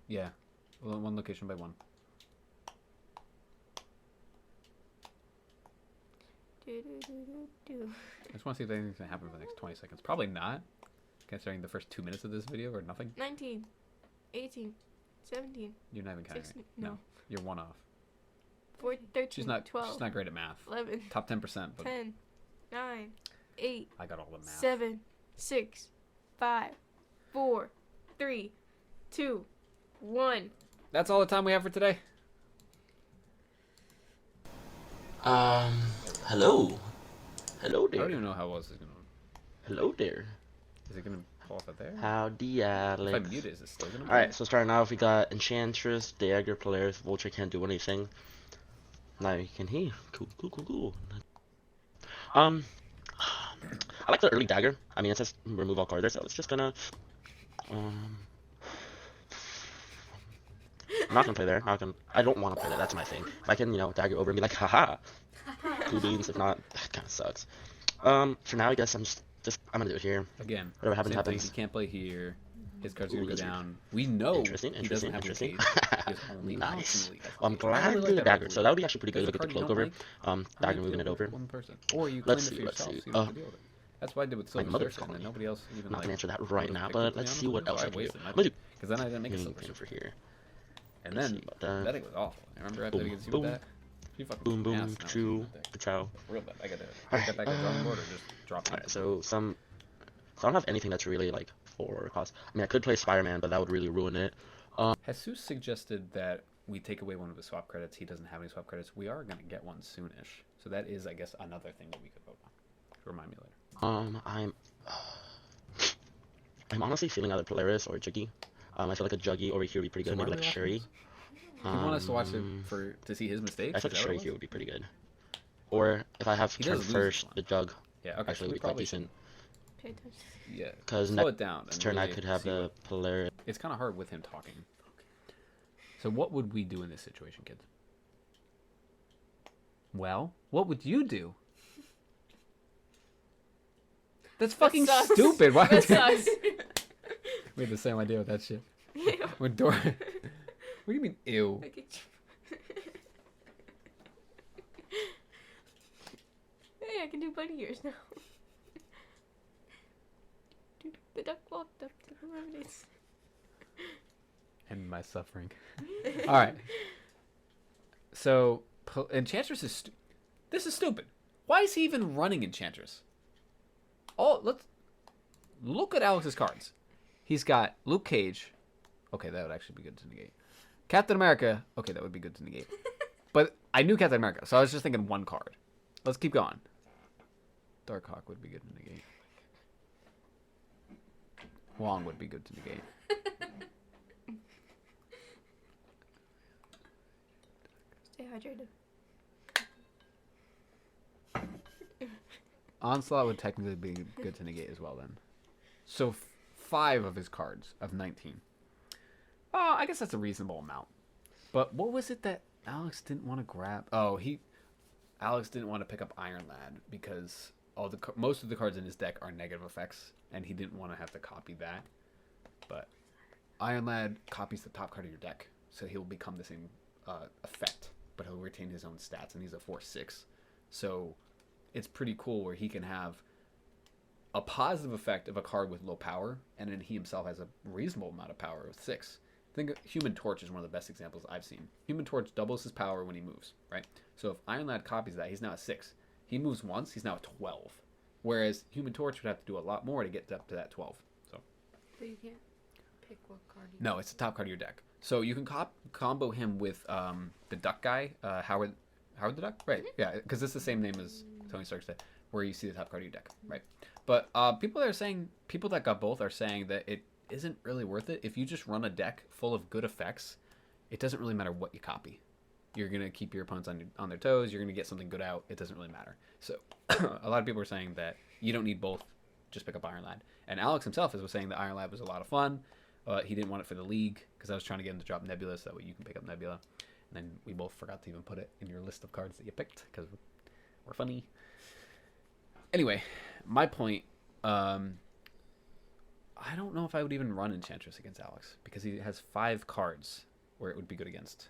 Yeah. One location by one. Do. I just want to see if anything's going to happen for the next 20 seconds. Probably not. Considering the first 2 minutes of this video are nothing. 19, 18, 17, You're not even counting 16, it. no. You're one off. 14, 13, She's not 12, she's not great at math. 11, Top 10%, but 10, 9, 8, I got all the math. 7, 6, 5, 4, 3, 2, 1. That's all the time we have for today. Hello. Hello I there. don't even know how well this is going to... Hello there. Is it going to fall off at there? Howdy, If I Alex. mute it, is it still going to... Alright, so starting off, we got Enchantress, Dagger, Polaris, Vulture can't do anything. Now you can hear. Cool. I like the early Dagger. I mean, it says remove all cards there, so it's just gonna... I'm not gonna play there. I don't want to play there, that's my thing. If I can, Dagger over and be like, haha. 2 beans, if not, that kind of sucks. For now, I guess I'm I'm gonna do it here. Again, Whatever happens, same thing. happens. He can't play here. His cards are going to go Lizard. down. We know Interesting, he doesn't have interesting. He has only Nice. Mountain League. Well, I'm I glad really to like do the that Dagger, about so that would be actually pretty There's good a to get the card you cloak don't over. like, Dagger you moving deal it with over. one person. Or you claim Let's it for see, let's yourself. see. So you don't have to deal with it. That's what I did with Silver mother's Surfer, and then calling. nobody else even I'm not like... gonna answer that would right have now, picked it, but to be let's honest see with what you, else so I can do. wasted my I'm gonna do Because then I didn't make a Silver pin Surfer. for here. And Let's then, see about that. betting was awful. I remember I had to Boom, get you boom. with that. You fucking Boom, boom, ass now. choo, chow. Real bad. I got to Alright, get back to the drawing board or just drop it. Alright, so I don't have anything that's really like for cost. I mean, I could play Spider-Man, but that would really ruin it. Jesus suggested that we take away one of his swap credits. He doesn't have any swap credits. We are going to get one soonish. So that is, I guess, another thing that we could vote on. Remind me later. I'm honestly feeling either Polaris or Juggy. I feel like a Juggy over here would be pretty good. So what Maybe are like the Sherry. You want us to watch it to see his mistakes? I feel Is like that what Sherry it here was? would be pretty good. Or if I have He turn does lose first, this one. the Jug Yeah, okay. actually So would we be quite probably decent. Pay attention. Yeah. Because Slow it down. next and turn I really could have see the what- Polaris. It's kind of hard with him talking. So what would we do in this situation, kids? Well, what would you do? That's fucking sus. stupid. Why? That's sus. We had the same idea with that shit. Ew. When Dora. What do you mean, ew? Okay. Hey, I can do bunny ears now. Dude, the duck walked up to the remedies. And my suffering. All right. So, Enchantress is. This is stupid. Why is he even running Enchantress? Oh, let's look at Alex's cards. He's got Luke Cage. Okay, that would actually be good to negate. Captain America. Okay, that would be good to negate. But I knew Captain America, so I was just thinking one card. Let's keep going. Darkhawk would be good to negate. Wong would be good to negate. Stay hydrated. Onslaught would technically be good to negate as well then. So 5 of his cards of 19. Oh, I guess that's a reasonable amount. But what was it that Alex didn't want to grab? Oh, Alex didn't want to pick up Iron Lad because most of the cards in his deck are negative effects, and he didn't want to have to copy that. But Iron Lad copies the top card of your deck, so he'll become the same effect, but he'll retain his own stats, and he's a 4/6. So it's pretty cool where he can have a positive effect of a card with low power, and then he himself has a reasonable amount of power with 6. I think Human Torch is one of the best examples I've seen. Human Torch doubles his power when he moves, right? So if Iron Lad copies that, he's now at 6. He moves once, he's now at 12. Whereas Human Torch would have to do a lot more to get up to that 12. So you can't pick what card you no, it's the top card of your deck. So you can combo him with the Duck guy, Howard the Duck? Right, yeah, because it's the same name as Tony Stark's deck, where you see the top card of your deck, right? But people that got both are saying that it isn't really worth it. If you just run a deck full of good effects, it doesn't really matter what you copy. You're going to keep your opponents on their toes. You're going to get something good out. It doesn't really matter. So a lot of people are saying that you don't need both. Just pick up Iron Lad. And Alex himself was saying that Iron Lad was a lot of fun. He didn't want it for the league because I was trying to get him to drop Nebula so that way you can pick up Nebula. And then we both forgot to even put it in your list of cards that you picked because we're funny. Anyway, my point, I don't know if I would even run Enchantress against Alex because he has 5 cards where it would be good against.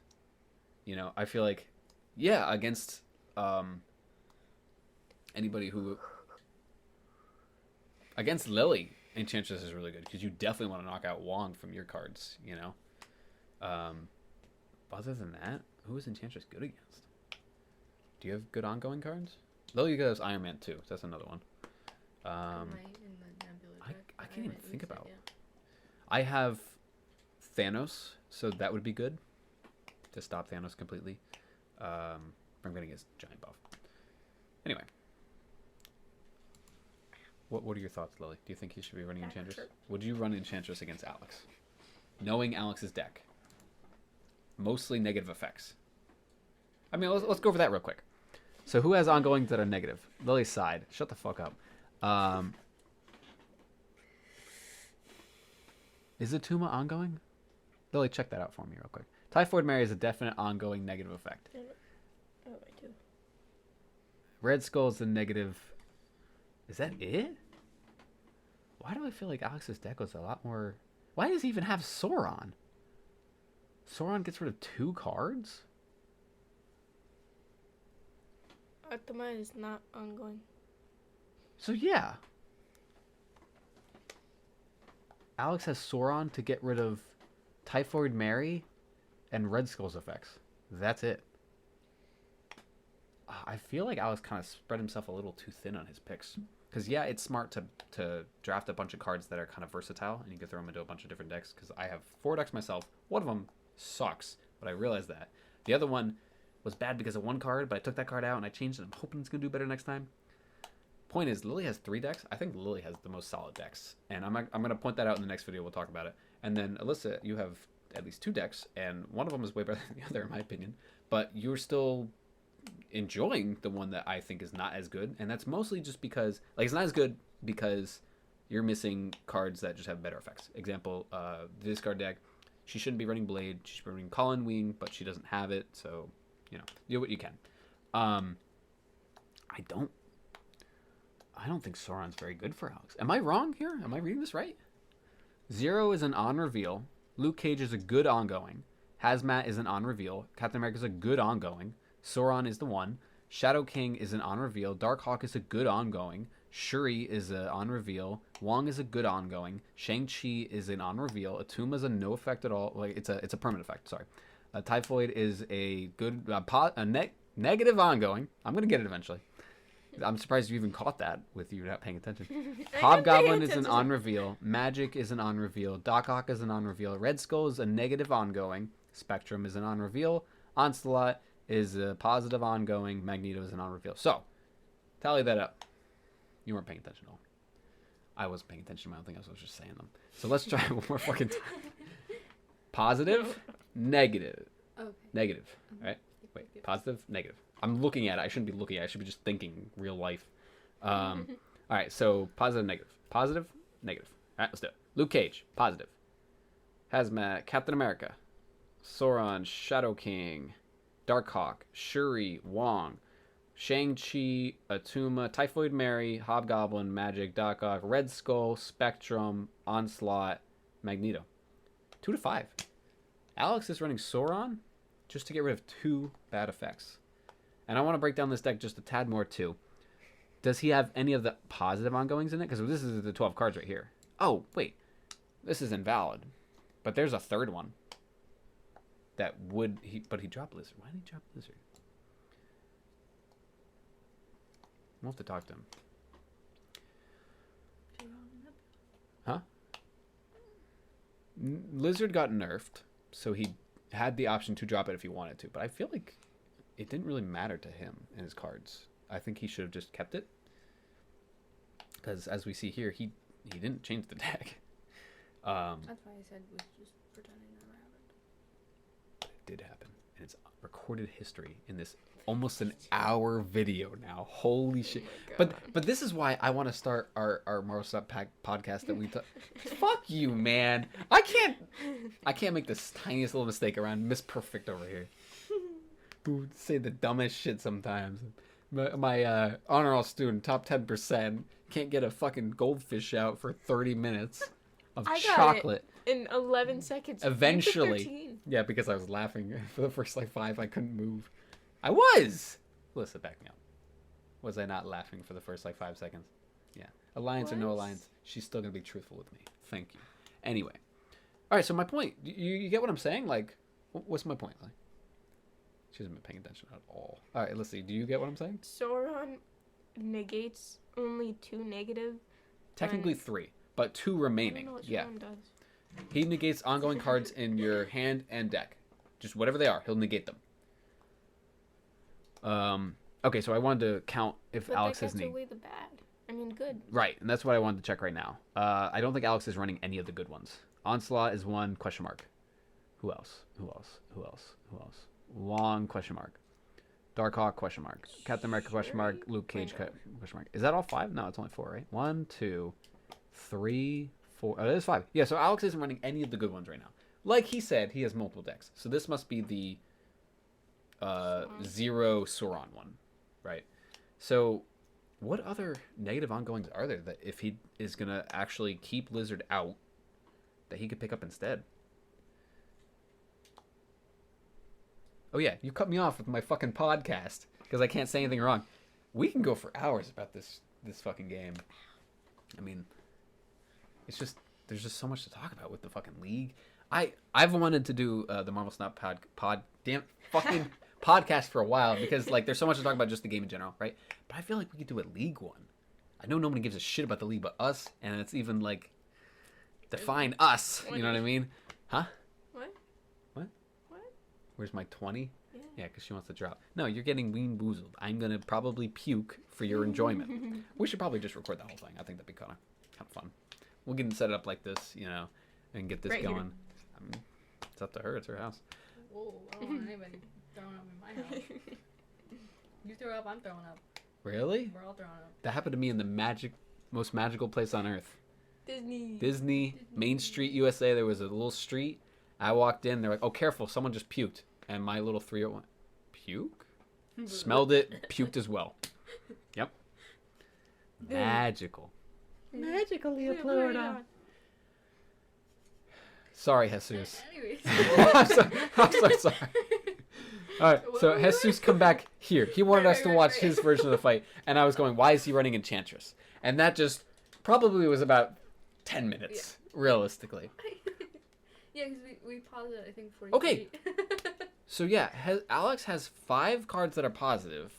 You know, I feel like, yeah, against anybody who... Against Lily, Enchantress is really good because you definitely want to knock out Wong from your cards, you know? Other than that, who is Enchantress good against? Do you have good ongoing cards? Lily goes Iron Man 2, so that's another one. I can't even think about it. I have Thanos, so that would be good to stop Thanos completely. I'm going to get giant buff. Anyway. What are your thoughts, Lily? Do you think he should be running Enchantress? Would you run Enchantress against Alex? Knowing Alex's deck. Mostly negative effects. I mean, let's go over that real quick. So who has ongoings that are negative? Lily's side. Shut the fuck up. Is Atuma ongoing? Lily, check that out for me real quick. Typhoid Mary is a definite ongoing negative effect. Oh, I do. Red Skull is a negative... Is that it? Why do I feel like Alex's deck was a lot more... Why does he even have Sauron? Sauron gets rid of 2 cards? Atuma is not ongoing. So yeah. Alex has Sauron to get rid of Typhoid Mary and Red Skull's effects. That's it. I feel like Alex kind of spread himself a little too thin on his picks. Because, yeah, it's smart to draft a bunch of cards that are kind of versatile, and you can throw them into a bunch of different decks. Because I have 4 decks myself. One of them sucks, but I realized that. The other one was bad because of one card, but I took that card out and I changed it. I'm hoping it's going to do better next time. Point is, Lily has 3 decks. I think Lily has the most solid decks. And I'm going to point that out in the next video. We'll talk about it. And then, Alyssa, you have at least 2 decks, and one of them is way better than the other, in my opinion. But you're still enjoying the one that I think is not as good, and that's mostly just because it's not as good because you're missing cards that just have better effects. Example, the discard deck, she shouldn't be running Blade, she should be running Colin Wing, but she doesn't have it, so do what you can. I don't I don't think Sauron's very good for Alex. Am I wrong here? Am I reading this right? Zero is an on reveal. Luke Cage is a good ongoing. Hazmat is an on reveal. Captain America is a good ongoing. Sauron is the one. Shadow King is an on reveal. Darkhawk is a good ongoing. Shuri is an on reveal. Wong is a good ongoing. Shang-Chi is an on reveal. Atuma is a no effect at all. Like it's a permanent effect. Sorry. Typhoid is a good negative ongoing. I'm gonna get it eventually. I'm surprised you even caught that with you not paying attention. Hobgoblin is an on reveal. Magic is an on reveal. Doc Ock is an on reveal. Red Skull is a negative ongoing. Spectrum is an on reveal. Onslaught is a positive ongoing. Magneto is an on reveal. So, tally that up. You weren't paying attention at all. I wasn't paying attention to my own thing. I was just saying them. So let's try one more fucking time. Positive, negative. Okay. Negative. All right. Wait. Positive, negative. I'm looking at it. I shouldn't be looking at it. I should be just thinking real life. All right. So positive, negative. Positive, negative. All right. Let's do it. Luke Cage, positive. Hazmat, Captain America. Sauron, Shadow King. Darkhawk, Shuri, Wong. Shang-Chi, Atuma, Typhoid Mary, Hobgoblin, Magic, Doc Ock, Red Skull, Spectrum, Onslaught, Magneto. 2 to 5. Alex is running Sauron just to get rid of 2 bad effects. And I want to break down this deck just a tad more too. Does he have any of the positive ongoings in it? Because this is the 12 cards right here. Oh, wait. This is invalid. But there's a third one. That would... But he dropped Lizard. Why did he drop Lizard? We'll have to talk to him. Huh? Lizard got nerfed, so he had the option to drop it if he wanted to. But I feel like it didn't really matter to him and his cards. I think he should have just kept it. Because as we see here, he didn't change the deck. That's why I said we just pretending never happened. But it did happen. And it's recorded history in this almost an hour video now. Holy shit. But this is why I want to start our Marvel Snap podcast that we fuck you, man. I can't make this tiniest little mistake around Miss Perfect over here. Who say the dumbest shit sometimes. My honor all student, top 10%, can't get a fucking goldfish out for 30 minutes of chocolate. In 11 seconds. Eventually. Yeah, because I was laughing for the first 5, I couldn't move. I was! Alyssa, back me up. Was I not laughing for the first 5 seconds? Yeah. Alliance or no alliance, she's still going to be truthful with me. Thank you. Anyway. Alright, so my point. You get what I'm saying? What's my point? She hasn't been paying attention at all. Alright, let's see. Do you get what I'm saying? Sauron negates only 2 negative. Technically 3, but 2 remaining. I don't know what yeah. Sauron does. He negates ongoing cards in your hand and deck. Just whatever they are, he'll negate them. Okay, so I wanted to count if But Alex that has gets any. away the bad. I mean, good. Right, and that's what I wanted to check right now. I don't think Alex is running any of the good ones. Onslaught is 1, question mark. Who else? Wong, question mark. Darkhawk, question mark. Captain America, question mark. Luke Cage, question mark. Is that all 5? No, it's only 4, right? 1, 2, 3, 4. Oh, there's 5. Yeah, so Alex isn't running any of the good ones right now. Like he said, he has multiple decks. So this must be the 0 Sauron one, right? So what other negative ongoings are there that if he is going to actually keep Lizard out, that he could pick up instead? Oh yeah, you cut me off with my fucking podcast because I can't say anything wrong. We can go for hours about this fucking game. I mean, it's just there's just so much to talk about with the fucking league. I've wanted to do the Marvel Snap podcast for a while because there's so much to talk about just the game in general, right? But I feel like we could do a league one. I know nobody gives a shit about the league but us, and it's even define us. You know what I mean? Huh? What? Where's my 20? Yeah, because she wants to drop. No, you're getting Ween Boozled. I'm gonna probably puke for your enjoyment. We should probably just record the whole thing. I think that'd be kind of fun. We'll get it set up like this, and get this Right going. here. I mean, it's up to her. It's her house. Whoa, I don't want anybody throwing up in my house. You throw up, I'm throwing up. Really? We're all throwing up. That happened to me in the most magical place on earth. Disney. Main Street, USA. There was a little street. I walked in. They're like, "Oh, careful! Someone just puked." And my little 3-year-old puke, smelled it, puked as well. Yep. Magical. Magical Leopoldo. Sorry, Jesus. Anyways. I'm so sorry. All right, so Jesus come back here. He wanted us to watch his version of the fight, and I was going, why is he running Enchantress? And that just probably was about 10 minutes, realistically. Yeah, because we paused it, I think, for Okay. So yeah, Alex has 5 cards that are positive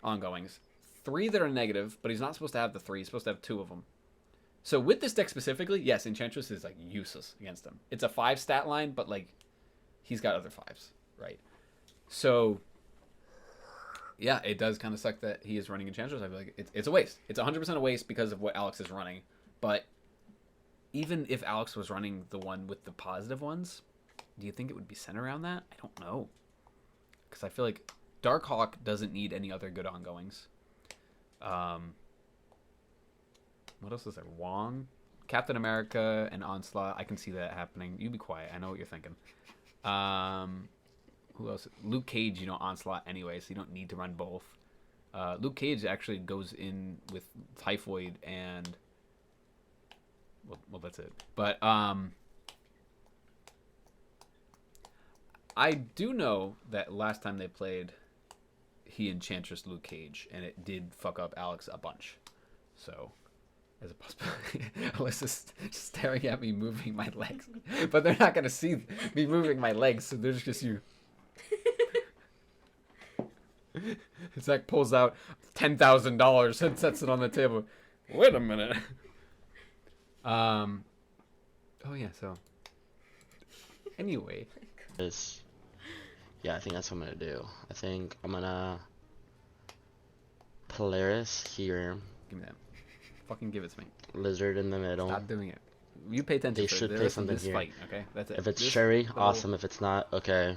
ongoings, 3 that are negative, but he's not supposed to have the 3. He's supposed to have 2 of them. So with this deck specifically, yes, Enchantress is like useless against him. It's a 5 stat line, but like he's got other 5s, right? So yeah, it does kind of suck that he is running Enchantress. I feel like it's a waste. It's 100% a waste because of what Alex is running. But even if Alex was running the one with the positive ones, do you think it would be centered around that? I don't know. Because I feel like Darkhawk doesn't need any other good ongoings. What else is there? Wong, Captain America, and Onslaught. I can see that happening. You be quiet. I know what you're thinking. Who else? Luke Cage, you know, Onslaught anyway, so you don't need to run both. Luke Cage actually goes in with Typhoid and... Well, that's it. But, I do know that last time they played, he Enchantress Luke Cage, and it did fuck up Alex a bunch. So... as a possibility. Alyssa's staring at me moving my legs. But they're not going to see me moving my legs, so they're just you. Zack pulls out $10,000 and sets it on the table. Wait a minute. Oh, yeah, so. Anyway. Yeah, I think that's what I'm going to do. I think I'm going to Polaris here. Give me that. Fucking give it to me. Lizard in the middle. Stop doing it. You pay attention They to should this, play something this here. fight, okay? That's it. If it's This Sherry, little- awesome. If it's not, okay.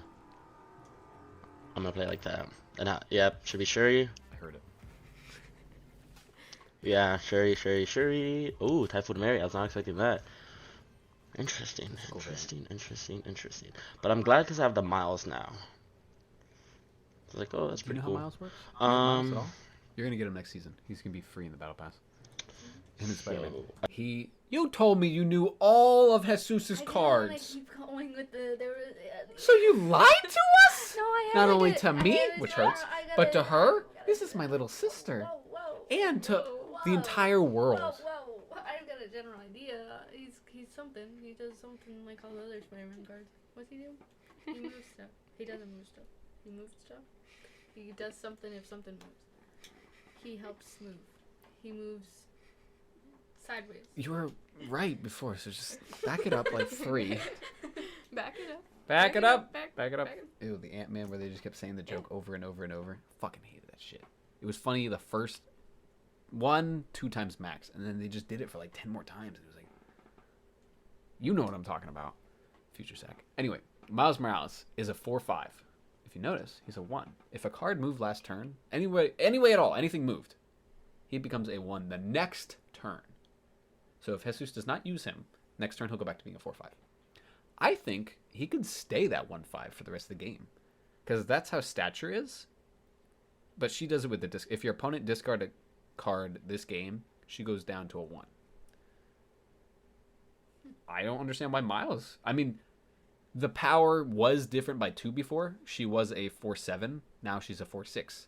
I'm gonna play like that. And yep, should be Sherry. I heard it. Yeah, Sherry. Ooh, Typhoid Mary. I was not expecting that. Interesting. But I'm glad because I have the Miles now. I was like, oh, that's Do you pretty know cool. how Miles works? You know Miles at all? You're gonna get him next season. He's gonna be free in the Battle Pass. Him and Spider-Man. You told me you knew all of Jesus's cards. I keep going with the... So you lied to us? No, I Not haven't. only to I me, haven't. which No, hurts, I gotta- but to her? I gotta- This is my little sister. Whoa, And to whoa, the entire world. Whoa. I've got a general idea. He's something. He does something like all the other Spider-Man cards. What's he do? He moves stuff. He doesn't move stuff. He moves stuff. He does something if something moves. He helps move. He moves sideways. You were right before, so just back it up like 3. Back it up. Back it up. Back Back it up. back it- Ew, the Ant-Man where they just kept saying the joke over and over and over. Fucking hated that shit. It was funny the first 1-2 times max, and then they just did it for like 10 more times. It was like, you know what I'm talking about, future Zack. Anyway, Miles Morales is a 4/5. If you notice, he's a 1. If a card moved last turn, anyway at all, anything moved, he becomes a 1 the next turn. So if Jesus does not use him, next turn he'll go back to being a 4/5. I think he could stay that 1/5 for the rest of the game, because that's how stature is. But she does it with the if your opponent discard a card this game, she goes down to a 1. I don't understand why Miles. I mean, the power was different by 2 before. She was a 4/7. Now she's a 4/6.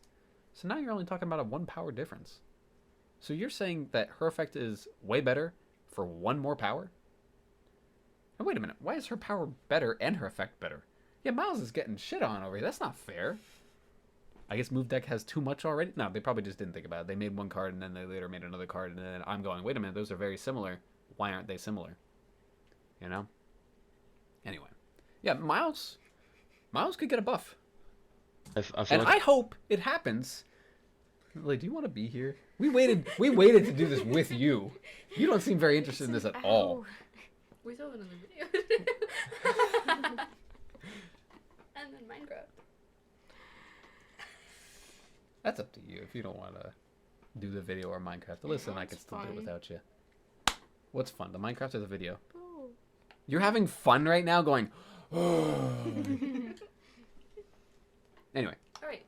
So now you're only talking about a 1 power difference. So you're saying that her effect is way better for 1 more power? Now wait a minute. Why is her power better and her effect better? Yeah, Miles is getting shit on over here. That's not fair. I guess Move Deck has too much already? No, they probably just didn't think about it. They made one card and then they later made another card, and then I'm going, wait a minute, those are very similar. Why aren't they similar? You know? Anyway. Yeah, Miles could get a buff. I feel And like I hope it happens. Like, do you want to be here? We waited to do this with you. You don't seem very interested in this at all. We still have another video. And then Minecraft. That's up to you if you don't want to do the video or Minecraft. Listen, I can still do it without you. What's fun, the Minecraft or the video? Oh. You're having fun right now going, oh. Anyway, Alright.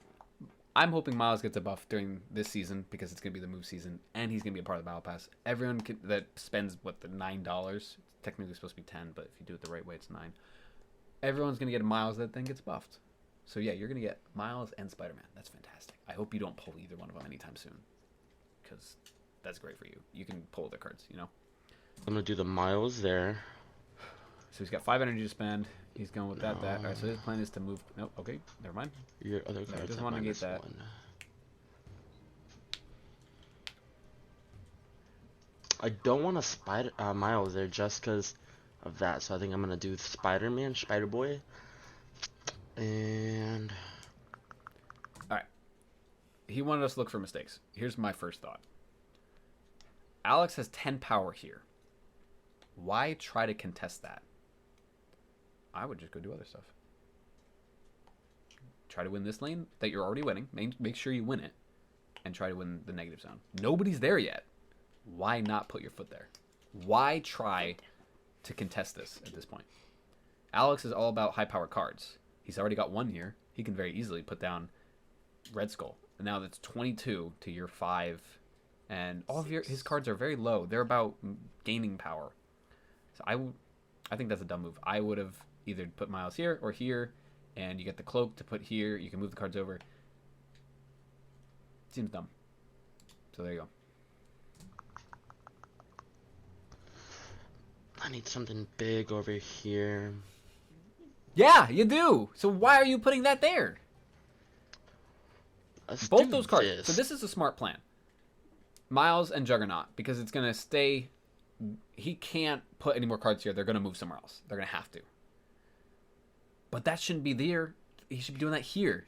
I'm hoping Miles gets a buff during this season because it's going to be the move season, and he's going to be a part of the Battle Pass. Everyone that spends, the $9, technically supposed to be 10, but if you do it the right way, it's 9. Everyone's going to get a Miles that then gets buffed. So yeah, you're going to get Miles and Spider-Man. That's fantastic. I hope you don't pull either one of them anytime soon, because that's great for you. You can pull their cards, you know? I'm going to do the Miles there. So he's got 5 energy to spend. He's going with that. All right, so his plan is to move. Nope, okay, never mind. Your other cards just want to get that. 1. I don't want to Miles there just because of that. So I think I'm going to do Spider-Man, Spider-Boy. And... Alright. He wanted us to look for mistakes. Here's my first thought. Alex has 10 power here. Why try to contest that? I would just go do other stuff. Try to win this lane that you're already winning. Make sure you win it. And try to win the negative zone. Nobody's there yet. Why not put your foot there? Why try to contest this at this point? Alex is all about high power cards. He's already got 1 here. He can very easily put down Red Skull. And now that's 22 to your 5. And all of his cards are very low. They're about gaining power. So I think that's a dumb move. I would have either put Miles here or here, and you get the cloak to put here. You can move the cards over. Seems dumb. So there you go. I need something big over here. Yeah, you do. So why are you putting that there? Let's Both do those cards. this. So this is a smart plan. Miles and Juggernaut, because it's going to stay... He can't put any more cards here. They're going to move somewhere else. They're going to have to. But that shouldn't be there. He should be doing that here.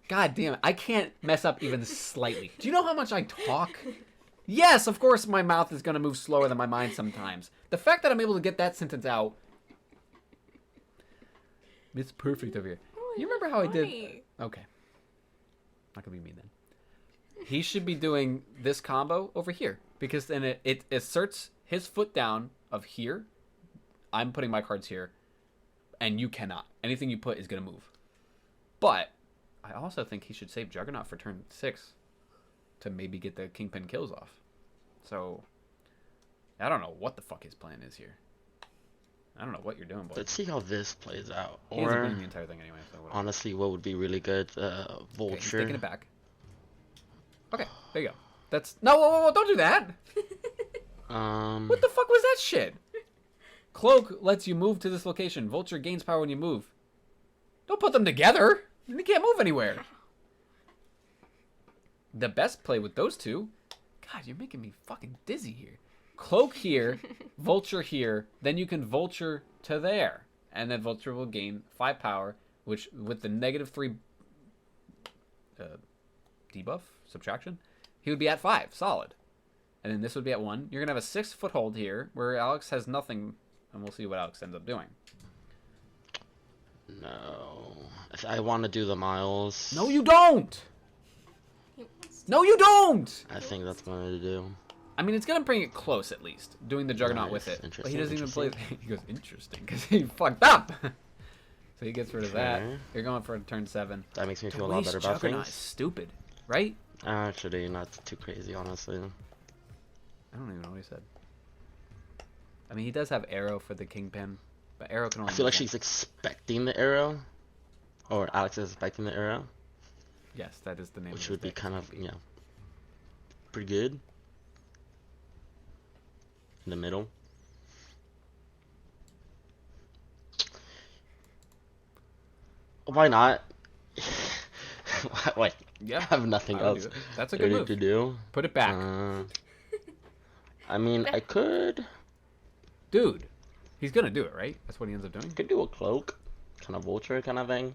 God damn it. I can't mess up even slightly. Do you know how much I talk? Yes, of course my mouth is going to move slower than my mind sometimes. The fact that I'm able to get that sentence out... It's perfect over here. Oh, You remember how I did... Okay. Not going to be me then. He should be doing this combo over here. Because then it asserts his foot down of here. I'm putting my cards here. And you cannot. Anything you put is going to move. But I also think he should save Juggernaut for turn 6. To maybe get the Kingpin kills off. So, I don't know what the fuck his plan is here. I don't know what you're doing, boy. Let's see how this plays out. He ends up Or, winning the entire thing anyway. So whatever. honestly, what would be really good? Okay, he's Vulture. taking it back. Okay, there you go. That's... No, whoa, don't do that! What the fuck was that shit? Cloak lets you move to this location. Vulture gains power when you move. Don't put them together! You can't move anywhere. The best play with those two... God, you're making me fucking dizzy here. Cloak here, Vulture here, then you can Vulture to there. And then Vulture will gain 5 power, which with the -3 debuff, subtraction, he would be at 5, solid. And then this would be at 1. You're going to have a 6 foothold here, where Alex has nothing, and we'll see what Alex ends up doing. No. I want to do the Miles. No, you don't! No, you don't! I think that's what I'm going to do. I mean, it's going to bring it close, at least, doing the Juggernaut Nice. with it. But he Interesting, doesn't even play... interesting. He goes, interesting, because he fucked up! So he gets rid of that. Okay. You're going for a turn 7. That makes me To feel a lot waste better about Juggernaut is things. stupid, right? Actually, not too crazy, honestly. I don't even know what he said. I mean, he does have Arrow for the Kingpin, but Arrow can only... I feel like move she's expecting the arrow. Or Alex is expecting the arrow. one. Yes, that is the name Which of would the be kind of, yeah, pretty good. In the middle. Why not? Wait, Yeah, I have nothing I would else do it. That's a good ready move. to do. Put it back. I mean, I could Dude, he's going to do it, right? That's what he ends up doing? do a cloak, kind of vulture kind of thing,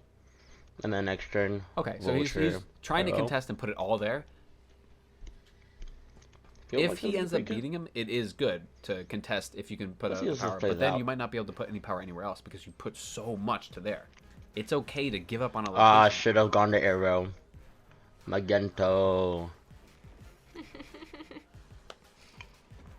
and then next turn. Okay, so he's vulture, trying to arrow. contest and put it all there. Feel If like he that'd ends be up pretty beating him, it is good to contest if you can put Let's a see how this power. plays But then out. you might not be able to put any power anywhere else because you put so much to there. It's okay to give up on a location. Ah, should have gone to arrow. Magento.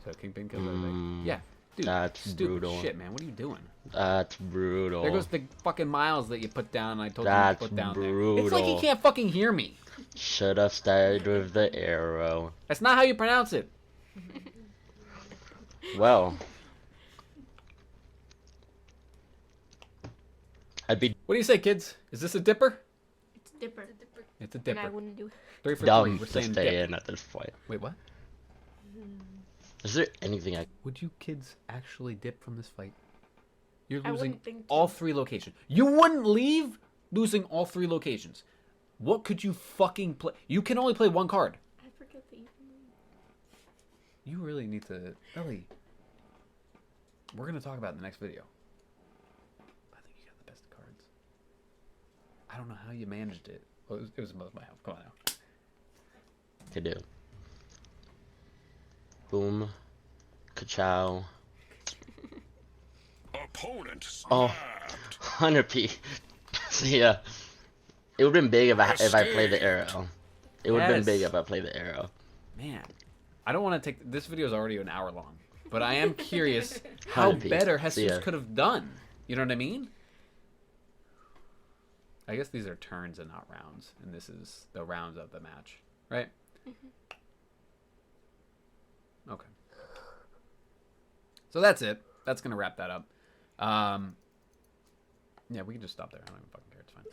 So Kingpin kills everything. Yeah, dude, That's stupid brutal. shit, man. What are you doing? That's brutal. There goes the fucking miles that you put down. And I told you That's to put down brutal. there. It's like you can't fucking hear me. Should have started with the arrow. That's not how you pronounce it. Well, I'd be What do you say, kids? Is this a dipper? It's a dipper. It's a And I dipper. wouldn't do it. 3 for 3. dumb We're to saying stay dip. in at this point. Wait, what? Is there anything I? Would you kids actually dip from this fight? You're I losing wouldn't think all to. 3 locations. You wouldn't leave losing all 3 locations. What could you fucking play? You can only play 1 card. I forget that you can leave. You really need to... Ellie, we're going to talk about it in the next video. I think you got the best cards. I don't know how you managed it. Well, it was most of my help. Come on now. Could do. Boom. Ka-chow. Opponent Oh. snapped. 100p. See ya. It would have been big if I played the arrow. It would have been Yes. big if I played the arrow. Man, I don't want to take... This video is already an hour long. But I am curious how 100p. better See ya. Jesus could have done. You know what I mean? I guess these are turns and not rounds. And this is the rounds of the match. Right? Okay. So that's it. That's going to wrap that up. Yeah, we can just stop there. I don't even fucking care. It's fine.